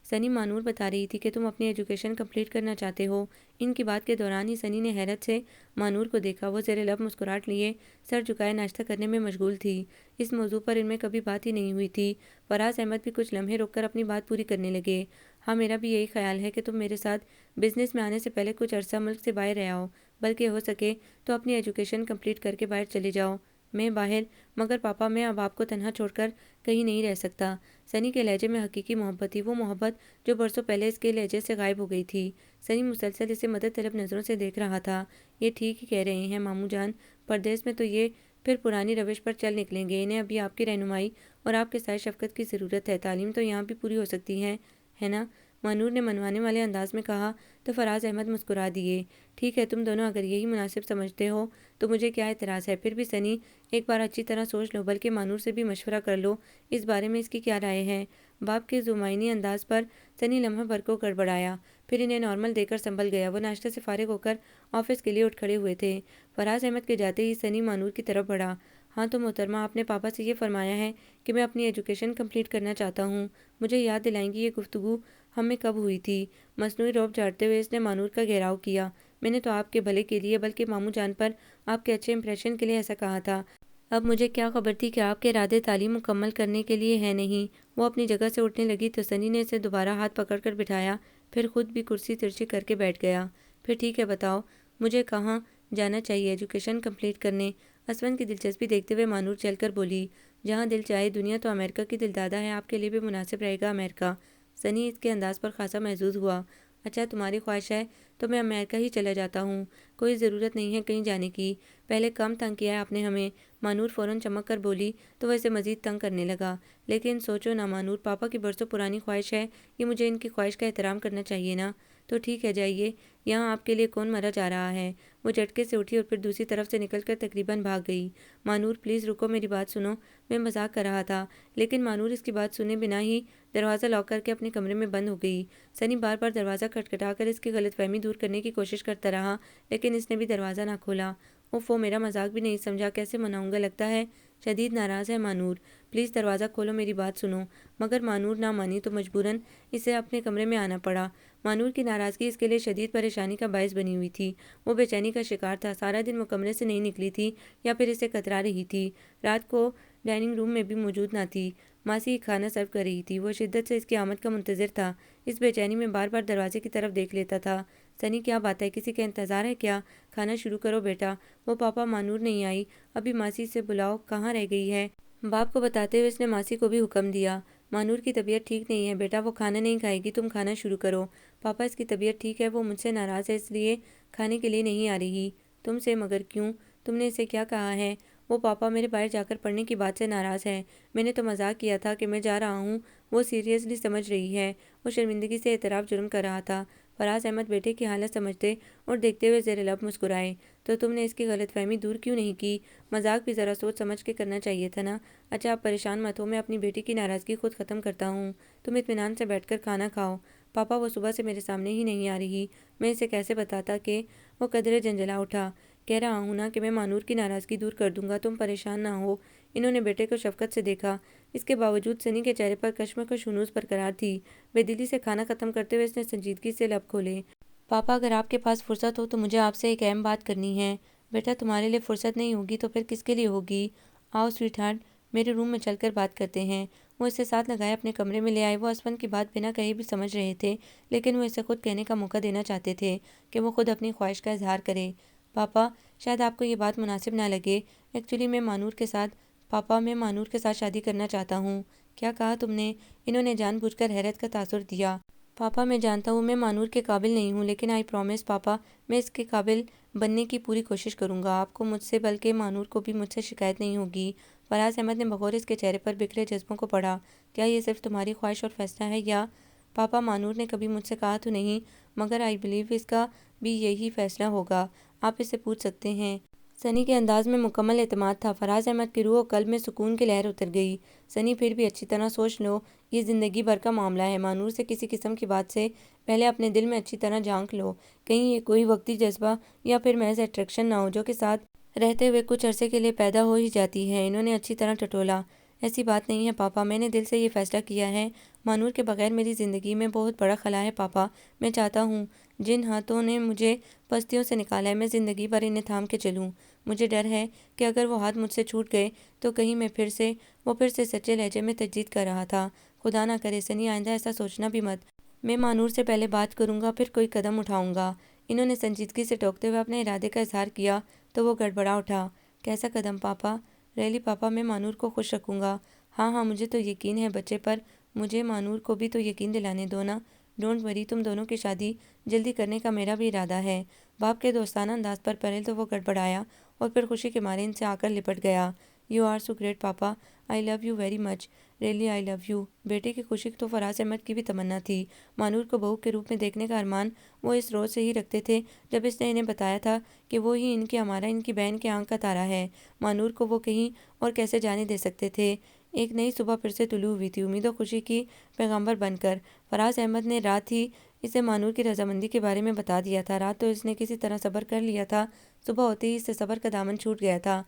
سنی، مانور بتا رہی تھی کہ تم اپنی ایجوکیشن کمپلیٹ کرنا چاہتے ہو۔ ان کی بات کے دوران ہی سنی نے حیرت سے مانور کو دیکھا۔ وہ زیر لب مسکراہٹ لیے سر جھکائے ناشتہ کرنے میں مشغول تھی۔ اس موضوع پر ان میں کبھی بات ہی نہیں ہوئی تھی۔ فراز احمد بھی کچھ لمحے رک کر اپنی بات پوری کرنے لگے۔ ہاں، میرا بھی یہی خیال ہے کہ تم میرے ساتھ بزنس میں آنے سے پہلے کچھ عرصہ ملک سے باہر رہ آؤ، بلکہ ہو سکے تو اپنی ایجوکیشن کمپلیٹ کر کے باہر چلے جاؤ۔ میں باہر؟ مگر پاپا، میں اب آپ کو تنہا چھوڑ کر کہیں نہیں رہ سکتا۔ سنی کے لہجے میں حقیقی محبت تھی، وہ محبت جو برسوں پہلے اس کے لہجے سے غائب ہو گئی تھی۔ سنی مسلسل اسے مدد طلب نظروں سے دیکھ رہا تھا۔ یہ ٹھیک ہی کہہ رہے ہیں ماموں جان، پردیس میں تو یہ پھر پرانی روش پر چل نکلیں گے۔ انہیں ابھی آپ کی رہنمائی اور آپ کے سائے شفقت کی ضرورت ہے۔ تعلیم تو یہاں بھی پوری ہو سکتی ہے نا؟ مانور نے منوانے والے انداز میں کہا تو فراز احمد مسکرا دیے۔ ٹھیک ہے، تم دونوں اگر یہی مناسب سمجھتے ہو تو مجھے کیا اعتراض ہے۔ پھر بھی سنی، ایک بار اچھی طرح سوچ لو، بلکہ مانور سے بھی مشورہ کر لو، اس بارے میں اس کی کیا رائے ہے۔ باپ کے زمائنی انداز پر سنی لمحہ بھر کو گڑبڑایا، پھر انہیں نارمل دے کر سنبھل گیا۔ وہ ناشتہ سے فارغ ہو کر آفس کے لیے اٹھ کھڑے ہوئے تھے۔ فراز احمد کے جاتے ہی سنی مانور کی طرف بڑھا۔ ہاں تو محترمہ، آپ نے پاپا سے یہ فرمایا ہے کہ میں اپنی ایجوکیشن کمپلیٹ کرنا چاہتا ہوں۔ مجھے یاد دلائیں گی یہ گفتگو ہم میں کب ہوئی تھی؟ مصنوعی رعب جھاڑتے ہوئے اس نے مانور کا گھیراؤ کیا۔ میں نے تو آپ کے بھلے کے لیے، بلکہ ماموں جان پر آپ کے اچھے امپریشن کے لیے ایسا کہا تھا۔ اب مجھے کیا خبر تھی کہ آپ کے ارادے تعلیم مکمل کرنے کے لیے ہیں نہیں۔ وہ اپنی جگہ سے اٹھنے لگی تو سنی نے اسے دوبارہ ہاتھ پکڑ کر بٹھایا، پھر خود بھی کرسی ترچھی کر کے بیٹھ گیا۔ پھر ٹھیک ہے، بتاؤ مجھے کہاں جانا چاہیے ایجوکیشن کمپلیٹ کرنے؟ اسفند کی دلچسپی دیکھتے ہوئے مانور چل کر بولی، جہاں دل چاہے۔ دنیا تو امریکہ کی دلدادہ ہے، آپ کے لیے بھی مناسب رہے گا امریکہ۔ سنی اس کے انداز پر خاصا محظوظ ہوا۔ اچھا، تمہاری خواہش ہے تو میں امریکہ ہی چلا جاتا ہوں، کوئی ضرورت نہیں ہے کہیں جانے کی۔ پہلے کم تنگ کیا ہے آپ نے ہمیں۔ مانور فوراً چمک کر بولی تو وہ اسے مزید تنگ کرنے لگا۔ لیکن سوچو نا مانور، پاپا کی برسوں پرانی خواہش ہے، یہ مجھے ان کی خواہش کا احترام کرنا چاہیے نا۔ تو ٹھیک ہے جائیے، یہاں آپ کے لیے کون مرا جا رہا ہے۔ وہ جھٹکے سے اٹھی اور پھر دوسری طرف سے نکل کر تقریباً بھاگ گئی۔ مانور پلیز رکو، میری بات سنو، میں مذاق کر رہا تھا۔ لیکن مانور اس کی بات سنے بنا ہی دروازہ لاک کر کے اپنے کمرے میں بند ہو گئی۔ سنی بار بار دروازہ کھٹکھٹا کر اس کی غلط فہمی دور کرنے کی کوشش کرتا رہا، لیکن اس نے بھی دروازہ نہ کھولا۔ اوف، وہ میرا مذاق بھی نہیں سمجھا، کیسے مناؤں گا، لگتا ہے شدید ناراض ہے مانور۔ پلیز دروازہ کھولو، میری بات سنو۔ مگر مانور نہ مانی تو مجبوراً اسے اپنے کمرے میں آنا پڑا۔ مانور کی ناراضگی اس کے لیے شدید پریشانی کا باعث بنی ہوئی تھی۔ وہ بے چینی کا شکار تھا، سارا دن وہ کمرے سے نہیں نکلی تھی یا پھر اسے کترا رہی تھی۔ رات کو ڈائننگ روم میں بھی موجود نہ تھی، ماسی کھانا سرو کر رہی تھی۔ وہ شدت سے اس کی آمد کا منتظر تھا، اس بے چینی میں بار بار دروازے کی طرف دیکھ لیتا تھا۔ سنی کیا بات ہے، کسی کا انتظار ہے کیا؟ کھانا شروع کرو بیٹا۔ وہ پاپا مانور نہیں آئی، ابھی ماسی سے بلاؤ، کہاں رہ گئی ہے؟ باپ کو بتاتے ہوئے اس نے ماسی کو بھی حکم دیا۔ مانور کی طبیعت ٹھیک نہیں ہے بیٹا، وہ کھانا نہیں کھائے گی، تم کھانا شروع کرو۔ پاپا اس کی طبیعت ٹھیک ہے، وہ مجھ سے ناراض ہے اس لیے کھانے کے لیے نہیں آ رہی۔ تم سے؟ مگر کیوں؟ تم نے اسے کیا کہا ہے؟ وہ پاپا میرے باہر جا کر پڑھنے کی بات سے ناراض ہے۔ میں نے تو مذاق کیا تھا کہ میں جا رہا ہوں، وہ سیریسلی سمجھ رہی ہے۔ وہ شرمندگی سے اعتراف جرم کر رہا تھا۔ فراز احمد بیٹے کی حالت سمجھتے اور دیکھتے ہوئے زیر لب مسکرائے۔ تو تم نے اس کی غلط فہمی دور کیوں نہیں کی؟ مذاق بھی ذرا سوچ سمجھ کے کرنا چاہیے تھا نا۔ اچھا آپ پریشان مت ہو، میں اپنی بیٹی کی ناراضگی خود ختم کرتا ہوں، تم اطمینان سے بیٹھ کر کھانا کھاؤ۔ پاپا وہ صبح سے میرے سامنے ہی نہیں آ رہی، میں اسے کیسے بتاتا کہ… وہ قدرے جھنجھلا اٹھا۔ کہہ رہا ہوں نا کہ میں مانور کی ناراضگی دور کر دوں گا، تم پریشان نہ ہو۔ انہوں نے بیٹے کو شفقت سے دیکھا، اس کے باوجود سنی کے چہرے پر کشمکش ہنوز برقرار تھی۔ بے دلی سے کھانا ختم کرتے ہوئے اس نے سنجیدگی سے لب کھولے۔ پاپا اگر آپ کے پاس فرصت ہو تو مجھے آپ سے ایک اہم بات کرنی ہے۔ بیٹا تمہارے لیے فرصت نہیں ہوگی تو پھر کس کے لیے ہوگی؟ آؤ سویٹ ہارٹ، میرے روم میں چل کر بات کرتے ہیں۔ وہ اسے ساتھ لگائے اپنے کمرے میں لے آئے۔ وہ اسفند کی بات بنا کہے بھی سمجھ رہے تھے، لیکن وہ اسے خود کہنے کا موقع دینا چاہتے تھے کہ وہ خود اپنی خواہش کا اظہار کرے۔ پاپا شاید آپ کو یہ بات مناسب نہ لگے، ایکچولی میں مانور کے ساتھ… پاپا میں مانور کے ساتھ شادی کرنا چاہتا ہوں۔ کیا کہا تم نے؟ انہوں نے جان بوجھ کر حیرت کا تاثر دیا۔ پاپا میں جانتا ہوں میں مانور کے قابل نہیں ہوں، لیکن آئی پرامس پاپا میں اس کے قابل بننے کی پوری کوشش کروں گا۔ آپ کو مجھ سے بلکہ مانور کو بھی مجھ سے شکایت نہیں ہوگی۔ فراز احمد نے بغور اس کے چہرے پر بکھرے جذبوں کو پڑھا۔ کیا یہ صرف تمہاری خواہش اور فیصلہ ہے یا… پاپا مانور نے کبھی مجھ سے کہا تو نہیں، مگر آئی بلیو اس کا بھی یہی فیصلہ ہوگا، آپ اس سے پوچھ سکتے ہیں۔ سنی کے انداز میں مکمل اعتماد تھا۔ فراز احمد کی روح و قلب میں سکون کی لہر اتر گئی۔ سنی پھر بھی اچھی طرح سوچ لو، یہ زندگی بھر کا معاملہ ہے۔ مانور سے کسی قسم کی بات سے پہلے اپنے دل میں اچھی طرح جھانک لو، کہیں یہ کوئی وقتی جذبہ یا پھر محض اٹریکشن نہ ہو جو کہ ساتھ رہتے ہوئے کچھ عرصے کے لیے پیدا ہو ہی جاتی ہے۔ انہوں نے اچھی طرح ٹٹولا۔ ایسی بات نہیں ہے پاپا، میں نے دل سے یہ فیصلہ کیا ہے، مانور کے بغیر میری زندگی میں بہت بڑا خلا ہے پاپا۔ میں چاہتا ہوں جن ہاتھوں نے مجھے پستیوں سے نکالا ہے میں زندگی بھر انہیں تھام کے چلوں۔ مجھے ڈر ہے کہ اگر وہ ہاتھ مجھ سے چھوٹ گئے تو کہیں میں پھر سے… وہ پھر سے سچے لہجے میں تجدید کر رہا تھا۔ خدا نہ کرے سنی، آئندہ ایسا سوچنا بھی مت۔ میں مانور سے پہلے بات کروں گا پھر کوئی قدم اٹھاؤں گا۔ انہوں نے سنجیدگی سے ٹوکتے ہوئے اپنے ارادے کا اظہار کیا تو وہ گڑبڑا اٹھا۔ کیسا قدم پاپا؟ ریلی پاپا میں مانور کو خوش رکھوں گا۔ ہاں ہاں مجھے تو یقین ہے بچے پر، مجھے مانور کو بھی تو یقین دلانے دو نا۔ ڈونٹ وری، تم دونوں کی شادی جلدی کرنے کا میرا بھی ارادہ ہے۔ باپ کے دوستانہ انداز پر پہلے تو وہ گڑبڑایا اور پھر خوشی کے مارے ان سے آ کر لپٹ گیا۔ You are so great papa, I love you very much, really I love you. بیٹے کی خوشی تو فراز احمد کی بھی تمنا تھی۔ مانور کو بہو کے روپ میں دیکھنے کا ارمان وہ اس روز سے ہی رکھتے تھے جب اس نے انہیں بتایا تھا کہ وہ ہی ان کی ہمارا ان کی بہن کے آنکھ کا تارا ہے۔ مانور کو وہ کہیں اور کیسے جانے دے سکتے تھے؟ ایک نئی صبح پھر سے طلوع ہوئی تھی، امید و خوشی کی پیغامبر بن کر۔ فراز احمد نے رات ہی اسے مانور کی رضامندی کے بارے میں بتا دیا تھا۔ رات تو اس نے کسی طرح صبر کر لیا تھا، صبح ہوتے ہی اس سے صبر کا دامن چھوٹ گیا تھا۔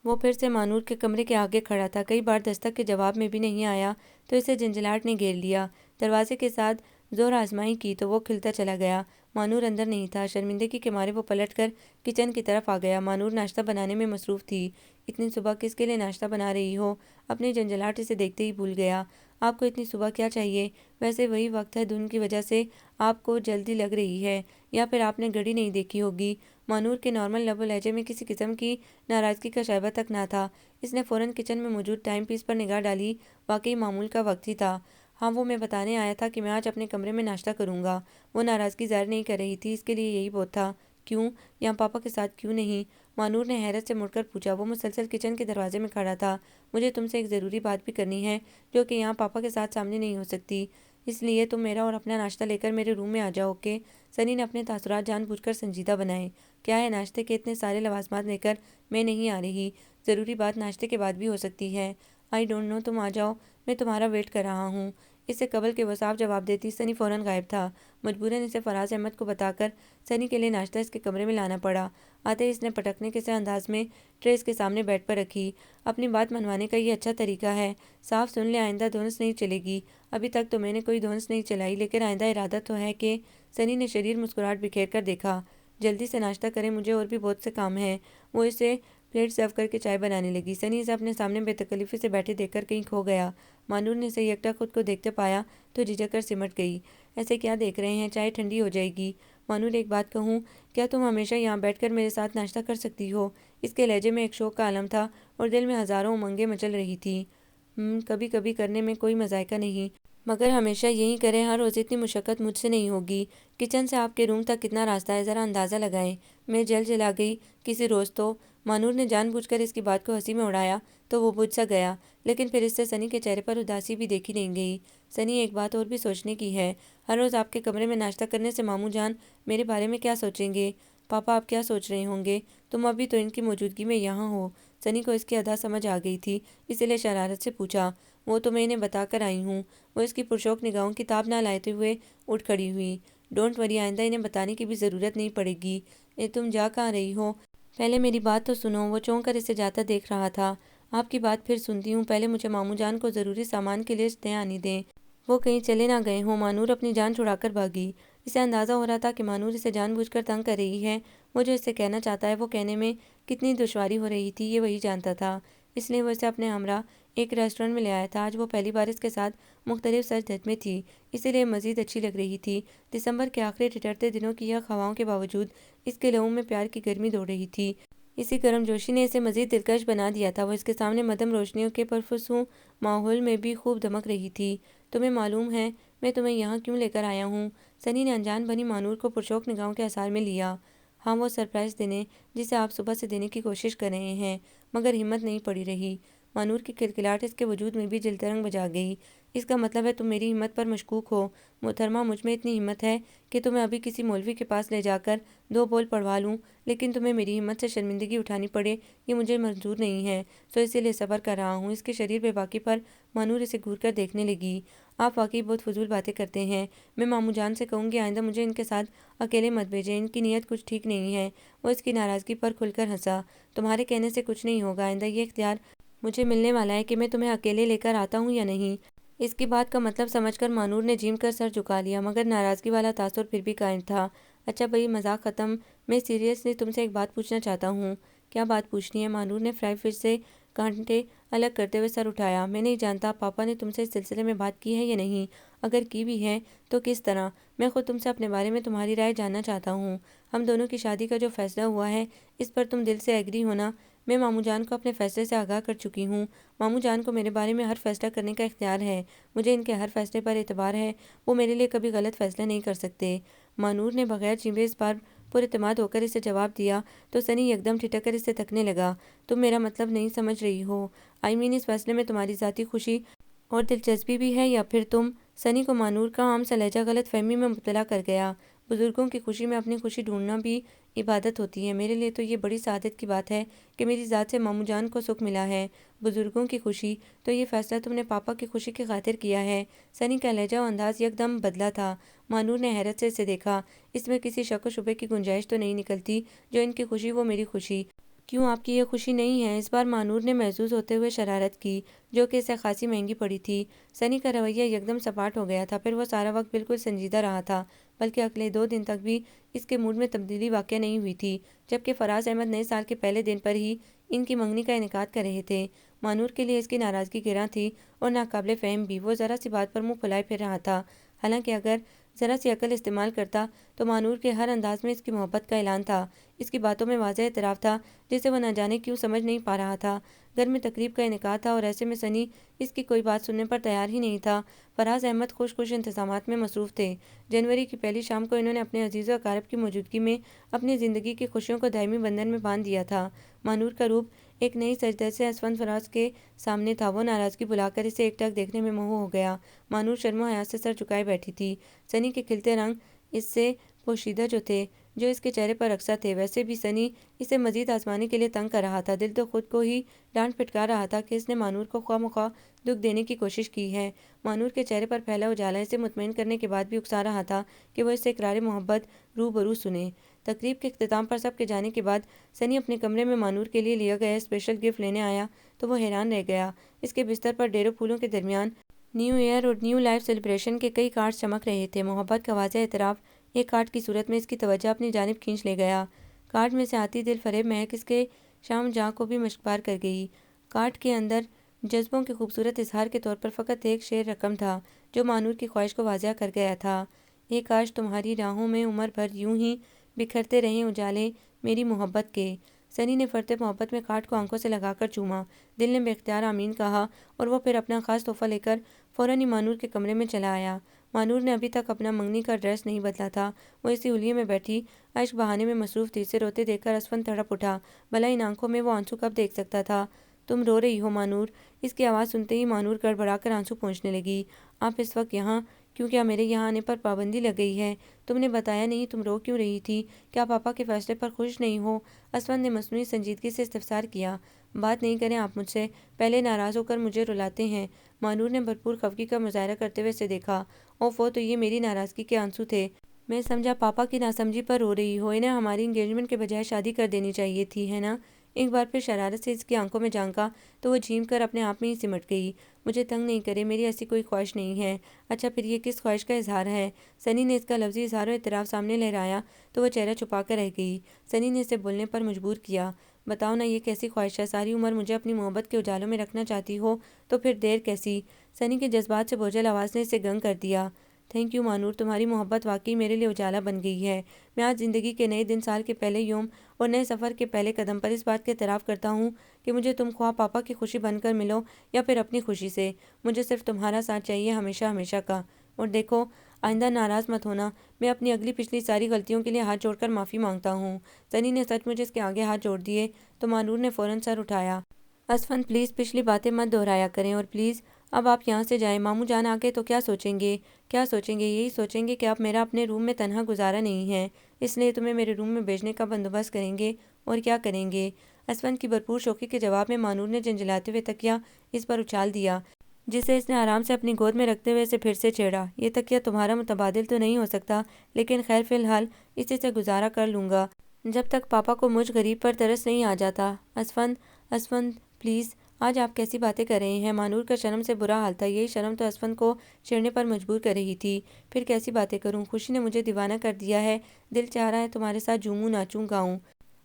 وہ پھر سے مانور کے کمرے کے آگے کھڑا تھا، کئی بار دستک کے جواب میں بھی نہیں آیا تو اسے جھنجھلاہٹ نے گھیر لیا۔ دروازے کے ساتھ زور آزمائی کی تو وہ کھلتا چلا گیا۔ مانور اندر نہیں تھا۔ شرمندگی کے مارے وہ پلٹ کر کچن کی طرف آ گیا۔ مانور ناشتہ بنانے میں مصروف تھی۔ اتنی صبح کس کے لیے ناشتہ بنا رہی ہو؟ اپنی جھنجھلاہٹ اسے دیکھتے ہی بھول گیا۔ آپ کو اتنی صبح کیا چاہیے؟ ویسے وہی وقت ہے، دھند کی وجہ سے آپ کو جلدی لگ رہی ہے یا پھر آپ نے گھڑی نہیں دیکھی ہوگی۔ مانور کے نارمل لب و لہجے میں کسی قسم کی ناراضگی کا شائبہ تک نہ تھا۔ اس نے فوراً کچن میں موجود ٹائم پیس پر نگاہ ڈالی، واقعی معمول کا وقت ہی تھا۔ ہاں وہ میں بتانے آیا تھا کہ میں آج اپنے کمرے میں ناشتہ کروں گا۔ وہ ناراضگی ظاہر نہیں کر رہی تھی، اس کے لیے یہی بہت تھا۔ کیوں؟ یہاں پاپا کے ساتھ کیوں نہیں؟ مانور نے حیرت سے مڑ کر پوچھا۔ وہ مسلسل کچن کے دروازے میں کھڑا تھا۔ مجھے تم سے ایک ضروری بات بھی کرنی ہے جو کہ یہاں پاپا کے ساتھ سامنے نہیں ہو سکتی۔ اس لیے تم میرا اور اپنا ناشتہ لے کر میرے روم میں آ جاؤ، اوکے؟ سنی نے اپنے تاثرات جان بوجھ کر سنجیدہ بنائے۔ کیا ہے ناشتے کے اتنے سارے لوازمات لے کر میں نہیں آ رہی، ضروری بات ناشتے کے بعد بھی ہو سکتی ہے۔ آئی ڈونٹ نو، تم آ جاؤ، میں تمہارا ویٹ کر رہا ہوں۔ اس سے قبل کہ وہ صاف جواب دیتی سنی فوراً غائب تھا۔ مجبوراً اسے فراز احمد کو بتا کر سنی کے لیے ناشتہ اس کے کمرے میں لانا پڑا۔ آتے اس نے پٹکنے کے سے انداز میں ٹرے اس کے سامنے بیڈ پر رکھی۔ اپنی بات منوانے کا یہ اچھا طریقہ ہے، صاف سن لے، آئندہ دھونس نہیں چلے گی۔ ابھی تک تو میں نے کوئی دھونس نہیں چلائی، لیکن آئندہ ارادہ تو ہے کہ… سنی نے شریر مسکراہٹ بکھیر کر دیکھا۔ جلدی سے ناشتہ کریں، مجھے اور بھی بہت سے کام ہیں۔ وہ اسے پلیٹ سرو کر کے چائے بنانے لگی۔ سنی اسے اپنے سامنے بے تکلفی سے بیٹھے دیکھ کر کہیں کھو گیا۔ مانور نے اسے یکٹا خود کو دیکھتے پایا تو جھجک کر سمٹ گئی۔ ایسے کیا دیکھ رہے ہیں، چائے ٹھنڈی ہو جائے گی۔ مانور، ایک بات کہوں، کیا تم ہمیشہ یہاں بیٹھ کر میرے ساتھ ناشتہ کر سکتی ہو؟ اس کے لہجے میں ایک شوق کا عالم تھا اور دل میں ہزاروں امنگیں مچل رہی تھیں۔ کبھی کبھی کرنے میں کوئی مذائقہ نہیں، مگر ہمیشہ یہی کریں، ہر روز اتنی مشقت مجھ سے نہیں ہوگی۔ کچن سے آپ کے روم تک کتنا راستہ ہے، ذرا اندازہ لگائیں۔ میں جل جلا گئی کسی روز تو… مانور نے جان بوجھ کر اس کی بات کو ہنسی میں اڑایا تو وہ بجھ سا گیا، لیکن پھر اس سے سنی کے چہرے پر اداسی بھی دیکھی نہیں گئی۔ سنی، ایک بات اور بھی سوچنے کی ہے، ہر روز آپ کے کمرے میں ناشتہ کرنے سے ماموں جان میرے بارے میں کیا سوچیں گے؟ پاپا آپ کیا سوچ رہے ہوں گے؟ تم ابھی تو ان کی موجودگی میں یہاں ہو۔ سنی کو اس کی ادا سمجھ آ گئی تھی، اسی لیے شرارت سے پوچھا۔ وہ تو میں انہیں بتا کر آئی ہوں۔ وہ اس کی پرشوق نگاہوں کی تاب نہ لاتے ہوئے اٹھ کھڑی ہوئی۔ ڈونٹ وری، آئندہ انہیں بتانے کی بھی ضرورت نہیں پڑے گی۔ تم جا کہاں رہی ہو؟ پہلے میری بات تو سنو۔ وہ چونک کر اسے جاتا دیکھ رہا تھا۔ آپ کی بات پھر سنتی ہوں، پہلے مجھے ماموں جان کو ضروری سامان کی لسٹ دے آنی دیں۔ وہ کہیں چلے نہ گئے ہوں۔ مانور اپنی جان چھڑا کر بھاگی۔ اسے اندازہ ہو رہا تھا کہ مانور اسے جان بوجھ کر تنگ کر رہی ہے۔ وہ جو اس سے کہنا چاہتا ہے وہ کہنے میں کتنی دشواری ہو رہی تھی، یہ وہی جانتا تھا۔ اس لیے وہ اسے اپنے ہمراہ ایک ریسٹورنٹ میں لے آیا تھا۔ آج وہ پہلی بار اس کے ساتھ مختلف سر درد میں تھی، اسی لیے مزید اچھی لگ رہی تھی۔ دسمبر کے آخری ٹھٹرتے دنوں کی یخ ہواؤں کے باوجود اس کے لہو میں پیار کی گرمی دوڑ رہی تھی۔ اسی گرم جوشی نے اسے مزید دلکش بنا دیا تھا۔ وہ اس کے سامنے مدھم روشنیوں کے پرفسوں ماحول میں بھی خوب دمک رہی تھی۔ تمہیں معلوم ہے میں تمہیں یہاں کیوں لے کر آیا ہوں؟ سنی نے انجان بنی مانور کو پرشوق نگاہوں کے اثار میں لیا۔ ہاں، وہ سرپرائز دینے جسے آپ صبح سے دینے کی کوشش کر رہے ہیں، مگر ہمت نہیں پڑی رہی۔ مانور کی کلکلاہٹ اس کے وجود میں بھی جلترنگ بجھا گئی۔ اس کا مطلب ہے تم میری ہمت پر مشکوک ہو؟ محترمہ، مجھ میں اتنی ہمت ہے کہ تمہیں ابھی کسی مولوی کے پاس لے جا کر 2 بول پڑھوا لوں، لیکن تمہیں میری ہمت سے شرمندگی اٹھانی پڑے یہ مجھے منظور نہیں ہے، سو اسی لیے صبر کر رہا ہوں۔ اس کے شریر بے باکی پر مانور اسے گھور کر دیکھنے لگی۔ آپ واقعی بہت فضول باتیں کرتے ہیں۔ میں ماموں جان سے کہوں گی آئندہ مجھے ان کے ساتھ اکیلے مت بھیجیں، ان کی نیت کچھ ٹھیک نہیں ہے۔ وہ اس کی ناراضگی پر کھل کر ہنسا۔ تمہارے کہنے سے کچھ نہیں ہوگا، آئندہ یہ اختیار مجھے ملنے والا ہے کہ میں تمہیں اکیلے لے کر آتا ہوں یا نہیں۔ اس کی بات کا مطلب سمجھ کر مانور نے جھیم کر سر جھکا لیا، مگر ناراضگی والا تاثر پھر بھی قائم تھا۔ اچھا بھئی، مذاق ختم، میں سیریسلی تم سے ایک بات پوچھنا چاہتا ہوں۔ کیا بات پوچھنی ہے؟ مانور نے فرائی فش سے کانٹے الگ کرتے ہوئے سر اٹھایا۔ میں نہیں جانتا پاپا نے تم سے اس سلسلے میں بات کی ہے یا نہیں، اگر کی بھی ہے تو کس طرح۔ میں خود تم سے اپنے بارے میں تمہاری رائے جاننا چاہتا ہوں۔ ہم دونوں کی شادی کا جو فیصلہ ہوا ہے اس پر تم دل سے ایگری ہونا۔ میں ماموں جان کو اپنے فیصلے سے آگاہ کر چکی ہوں۔ ماموں جان کو میرے بارے میں ہر فیصلہ کرنے کا اختیار ہے، مجھے ان کے ہر فیصلے پر اعتبار ہے، وہ میرے لیے کبھی غلط فیصلہ نہیں کر سکتے۔ مانور نے بغیر جھیمے اس بار پر اعتماد ہو کر اسے جواب دیا تو سنی یکدم ٹھٹک کر اسے تکنے لگا۔ تم میرا مطلب نہیں سمجھ رہی ہو۔ اس فیصلے میں تمہاری ذاتی خوشی اور دلچسپی بھی ہے یا پھر تم… سنی کو مانور کا عام سا لہجہ غلط فہمی میں مبتلا کر گیا۔ بزرگوں کی خوشی میں اپنی خوشی ڈھونڈنا بھی عبادت ہوتی ہے۔ میرے لیے تو یہ بڑی سعادت کی بات ہے کہ میری ذات سے ماموں جان کو سکھ ملا ہے۔ بزرگوں کی خوشی؟ تو یہ فیصلہ تم نے پاپا کی خوشی کی خاطر کیا ہے؟ سنی کا لہجہ و انداز یکدم بدلا تھا۔ مانور نے حیرت سے اسے دیکھا۔ اس میں کسی شک و شبے کی گنجائش تو نہیں نکلتی؟ جو ان کی خوشی وہ میری خوشی۔ کیوں آپ کی یہ خوشی نہیں ہے؟ اس بار مانور نے محظوظ ہوتے ہوئے شرارت کی، جو کہ اسے خاصی مہنگی پڑی تھی۔ سنی کا رویہ یکدم سپاٹ ہو گیا تھا، پھر وہ سارا وقت بالکل سنجیدہ رہا تھا، بلکہ اگلے 2 دن تک بھی اس کے موڈ میں تبدیلی واقع نہیں ہوئی تھی، جبکہ فراز احمد نئے سال کے پہلے دن پر ہی ان کی منگنی کا انعقاد کر رہے تھے۔ مانور کے لیے اس کی ناراضگی گراں تھی اور ناقابل فہم بھی۔ وہ ذرا سی بات پر منہ پھلائے پھر رہا تھا، حالانکہ اگر ذرا سی عقل استعمال کرتا تو مانور کے ہر انداز میں اس کی محبت کا اعلان تھا۔ اس کی باتوں میں واضح اعتراف تھا جسے وہ نہ جانے کیوں سمجھ نہیں پا رہا تھا۔ گھر میں تقریب کا انعقاد تھا اور ایسے میں سنی اس کی کوئی بات سننے پر تیار ہی نہیں تھا۔ فراز احمد خوش انتظامات میں مصروف تھے۔ جنوری کی پہلی شام کو انہوں نے اپنے عزیز و اقارب کی موجودگی میں اپنی زندگی کی خوشیوں کو دائمی بندھن میں باندھ دیا تھا۔ مانور کا روپ ایک نئی سجدہ سے اسفند فراز کے سامنے تھا۔ وہ ناراضگی بلا کر اسے ایک ٹک دیکھنے میں مہو ہو گیا۔ مانور شرم و حیا سے سر جھکائے بیٹھی تھی۔ سنی کے کھلتے رنگ اس سے پوشیدہ جو اس کے چہرے پر رقصہ تھے، ویسے بھی سنی اسے مزید آزمانے کے لیے تنگ کر رہا تھا۔ دل تو خود کو ہی ڈانٹ پھٹکار رہا تھا کہ اس نے مانور کو خواہ مخواہ دکھ دینے کی کوشش کی ہے۔ مانور کے چہرے پر پھیلا اجالا اسے مطمئن کرنے کے بعد بھی اکسا رہا تھا کہ وہ اس سے اقرار محبت روبرو سنے۔ تقریب کے اختتام پر سب کے جانے کے بعد سنی اپنے کمرے میں مانور کے لیے لیا گیا اسپیشل گفٹ لینے آیا تو وہ حیران رہ گیا۔ اس کے بستر پر ڈھیروں پھولوں کے درمیان نیو ایئر اور نیو لائف سیلیبریشن کے کئی کارڈز چمک رہے تھے۔ محبت کا واضح اعتراف ایک کارڈ کی صورت میں اس کی توجہ اپنی جانب کھینچ لے گیا۔ کارڈ میں سے آتی دل فریب مہک اس کے شام جہاں کو بھی مشکبار کر گئی۔ کارڈ کے اندر جذبوں کے خوبصورت اظہار کے طور پر فقط ایک شعر رقم تھا جو مانور کی خواہش کو واضح کر گیا تھا۔ ایک کاش تمہاری راہوں میں عمر بھر یوں ہی بکھرتے رہیں اجالے میری محبت کے۔ سنی نے فرط محبت میں کارڈ کو آنکھوں سے لگا کر چوما۔ دل نے بے اختیار آمین کہا اور وہ پھر اپنا خاص تحفہ لے کر فوراً ہی مانور کے کمرے میں چلا آیا۔ مانور نے ابھی تک اپنا منگنی کا ڈریس نہیں بدلا تھا۔ وہ اسی حلیے میں بیٹھی اشک بہانے میں مصروف تھی۔ اسے روتے دیکھ کر اسفند تڑپ اٹھا۔ بھلا ان آنکھوں میں وہ آنسو کب دیکھ سکتا تھا؟ تم رو رہی ہو مانور؟ اس کی آواز سنتے ہی مانور گڑبڑا کر آنسو پونچھنے لگی۔ آپ اس وقت یہاں کیوں؟ کیا میرے یہاں آنے پر پابندی لگ گئی ہے؟ تم نے بتایا نہیں، تم رو کیوں رہی تھی؟ کیا پاپا کے فیصلے پر خوش نہیں ہو؟ اسفند نے مصنوعی سنجیدگی سے استفسار کیا۔ بات نہیں کریں آپ مجھ سے، پہلے ناراض ہو کر مجھے رلاتے ہیں۔ مانور نے بھرپور خفگی کا مظاہرہ کرتے ہوئے اسے دیکھا۔ اوف تو یہ میری ناراضگی کے آنسو تھے۔ میں سمجھا پاپا کی ناسمجھی پر رو رہی ہو۔ انہیں ہماری انگیجمنٹ کے بجائے شادی کر دینی چاہیے تھی، ہے نا؟ ایک بار پھر شرارت سے اس کی آنکھوں میں جھانکا تو وہ جھیم کر اپنے آپ میں ہی سمٹ گئی۔ مجھے تنگ نہیں کرے، میری ایسی کوئی خواہش نہیں ہے۔ اچھا پھر یہ کس خواہش کا اظہار ہے؟ سنی نے اس کا لفظی اظہار و اعتراف سامنے لہرایا تو وہ چہرہ چھپا کر رہ گئی۔ سنی نے اسے بولنے پر مجبور کیا۔ بتاؤ نا یہ کیسی خواہش ہے؟ ساری عمر مجھے اپنی محبت کے اجالوں میں رکھنا چاہتی ہو تو پھر دیر کیسی؟ سنی کے جذبات سے بوجھل آواز نے اسے گنگ کر دیا۔ تھینک یو مانور، تمہاری محبت واقعی میرے لیے اجالا بن گئی ہے۔ میں آج زندگی کے نئے دن، سال کے پہلے یوم اور نئے سفر کے پہلے قدم پر اس بات کا اعتراف کرتا ہوں کہ مجھے تم خواہ پاپا کی خوشی بن کر ملو یا پھر اپنی خوشی سے، مجھے صرف تمہارا ساتھ چاہیے ہمیشہ ہمیشہ کا۔ اور دیکھو آئندہ ناراض مت ہونا، میں اپنی اگلی پچھلی ساری غلطیوں کے لیے ہاتھ جوڑ کر معافی مانگتا ہوں۔ سنی نے سچ مجھ اس کے آگے ہاتھ جوڑ دیے تو مانور نے فوراً سر اٹھایا۔ اسفند پلیز پچھلی باتیں مت دہرایا کریں اور پلیز اب آپ یہاں سے جائیں۔ ماموں جان آ گئے تو کیا سوچیں گے؟ کیا سوچیں گے؟ یہی سوچیں گے کہ اب میرا اپنے روم میں تنہا گزارا نہیں ہے، اس لیے تمہیں میرے روم میں بھیجنے کا بندوبست کریں گے۔ اور کیا کریں گے؟ اسفند کی بھرپور شوخی کے جواب میں مانور نے جھنجھلاتے ہوئے تکیہ اس پر اچھال دیا جسے اس نے آرام سے اپنی گود میں رکھتے ہوئے اسے پھر سے چھیڑا۔ یہ تکیہ تمہارا متبادل تو نہیں ہو سکتا، لیکن خیر فی الحال اسی سے گزارا کر لوں گا جب تک پاپا کو مجھ غریب پر ترس نہیں آ جاتا۔ اسفند پلیز، آج آپ کیسی باتیں کر رہے ہیں؟ مانور کا شرم سے برا حال تھا۔ یہی شرم تو اسفند کو چھیڑنے پر مجبور کر رہی تھی۔ پھر کیسی باتیں کروں؟ خوشی نے مجھے دیوانہ کر دیا ہے، دل چاہ رہا ہے تمہارے ساتھ جھوموں، ناچوں، گاؤں۔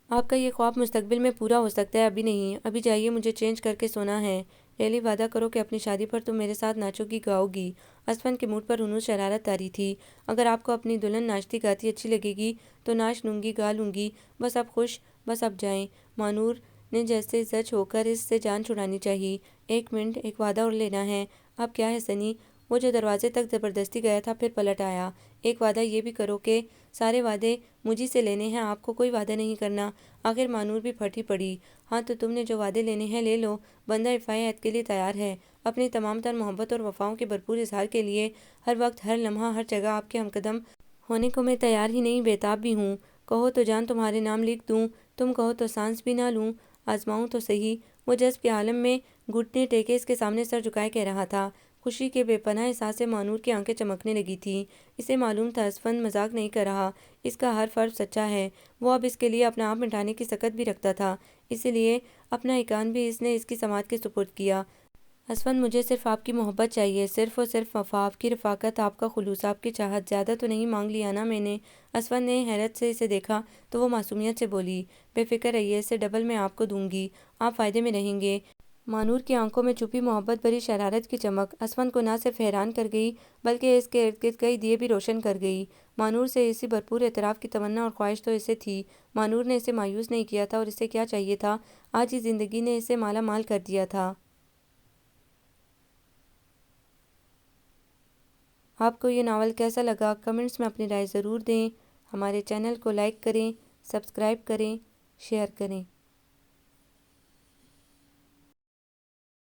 آپ کا یہ خواب مستقبل میں پورا ہو سکتا ہے، ابھی نہیں۔ ابھی جائیے، مجھے چینج کر کے سونا ہے۔ ریلی وعدہ کرو کہ اپنی شادی پر تم میرے ساتھ ناچو گی، گاؤ گی۔ اسفند کے منہ پر ہنوز شرارت طاری تھی۔ اگر آپ کو اپنی دلہن ناچتی گاتی اچھی لگے گی تو ناچ لوں گی، گا لوں گی، بس اب خوش، بس اب جائیں۔ مانور نے جیسے زچ ہو کر اس سے جان چھڑانی چاہی۔ ایک منٹ، ایک وعدہ اور لینا ہے۔ اب کیا ہے سنی؟ وہ جو دروازے تک زبردستی گیا تھا پھر پلٹ آیا۔ ایک وعدہ یہ بھی کرو کہ سارے وعدے مجھی سے لینے ہیں، آپ کو کوئی وعدہ نہیں کرنا۔ آخر مانور بھی پھٹ ہی پڑی۔ ہاں تو تم نے جو وعدے لینے ہیں لے لو، بندہ وفائے عہد کے لیے تیار ہے، اپنی تمام تر محبت اور وفاؤں کے بھرپور اظہار کے لیے ہر وقت، ہر لمحہ، ہر جگہ آپ کے ہم قدم ہونے کو میں تیار ہی نہیں بےتاب بھی ہوں۔ کہو تو جان تمہارے نام لکھ دوں، تم کہو تو سانس بھی نہ لوں، آزماؤں تو صحیح۔ وہ جذب کے عالم میں گھٹنے ٹیکے اس کے سامنے سر جھکائے کہہ رہا تھا۔ خوشی کے بے پناہ احساس سے مانور کی آنکھیں چمکنے لگی تھیں۔ اسے معلوم تھا اسفند مذاق نہیں کر رہا، اس کا ہر حرف سچا ہے۔ وہ اب اس کے لیے اپنا آپ مٹانے کی سکت بھی رکھتا تھا، اسی لیے اپنا ایقان بھی اس نے اس کی سماعت کے سپرد کیا۔ اسفند مجھے صرف آپ کی محبت چاہیے، صرف اور صرف وفا، آپ کی رفاقت، آپ کا خلوص، آپ کی چاہت، زیادہ تو نہیں مانگ لیا نا میں نے؟ اسفند نے حیرت سے اسے دیکھا تو وہ معصومیت سے بولی، بے فکر رہیے، اس سے ڈبل میں آپ کو دوں گی، آپ فائدے میں رہیں گے۔ مانور کی آنکھوں میں چھپی محبت بھری شرارت کی چمک اسفند کو نہ صرف حیران کر گئی بلکہ اس کے ارد گرد کئی دیے بھی روشن کر گئی۔ مانور سے اسی بھرپور اعتراف کی تمنا اور خواہش تو اسے تھی۔ مانور نے اسے مایوس نہیں کیا تھا اور اسے کیا چاہیے تھا، آج ہی زندگی نے اسے مالا مال کر دیا تھا۔ آپ کو یہ ناول کیسا لگا؟ کمنٹس میں اپنی رائے ضرور دیں۔ ہمارے چینل کو لائک کریں، سبسکرائب کریں، شیئر کریں۔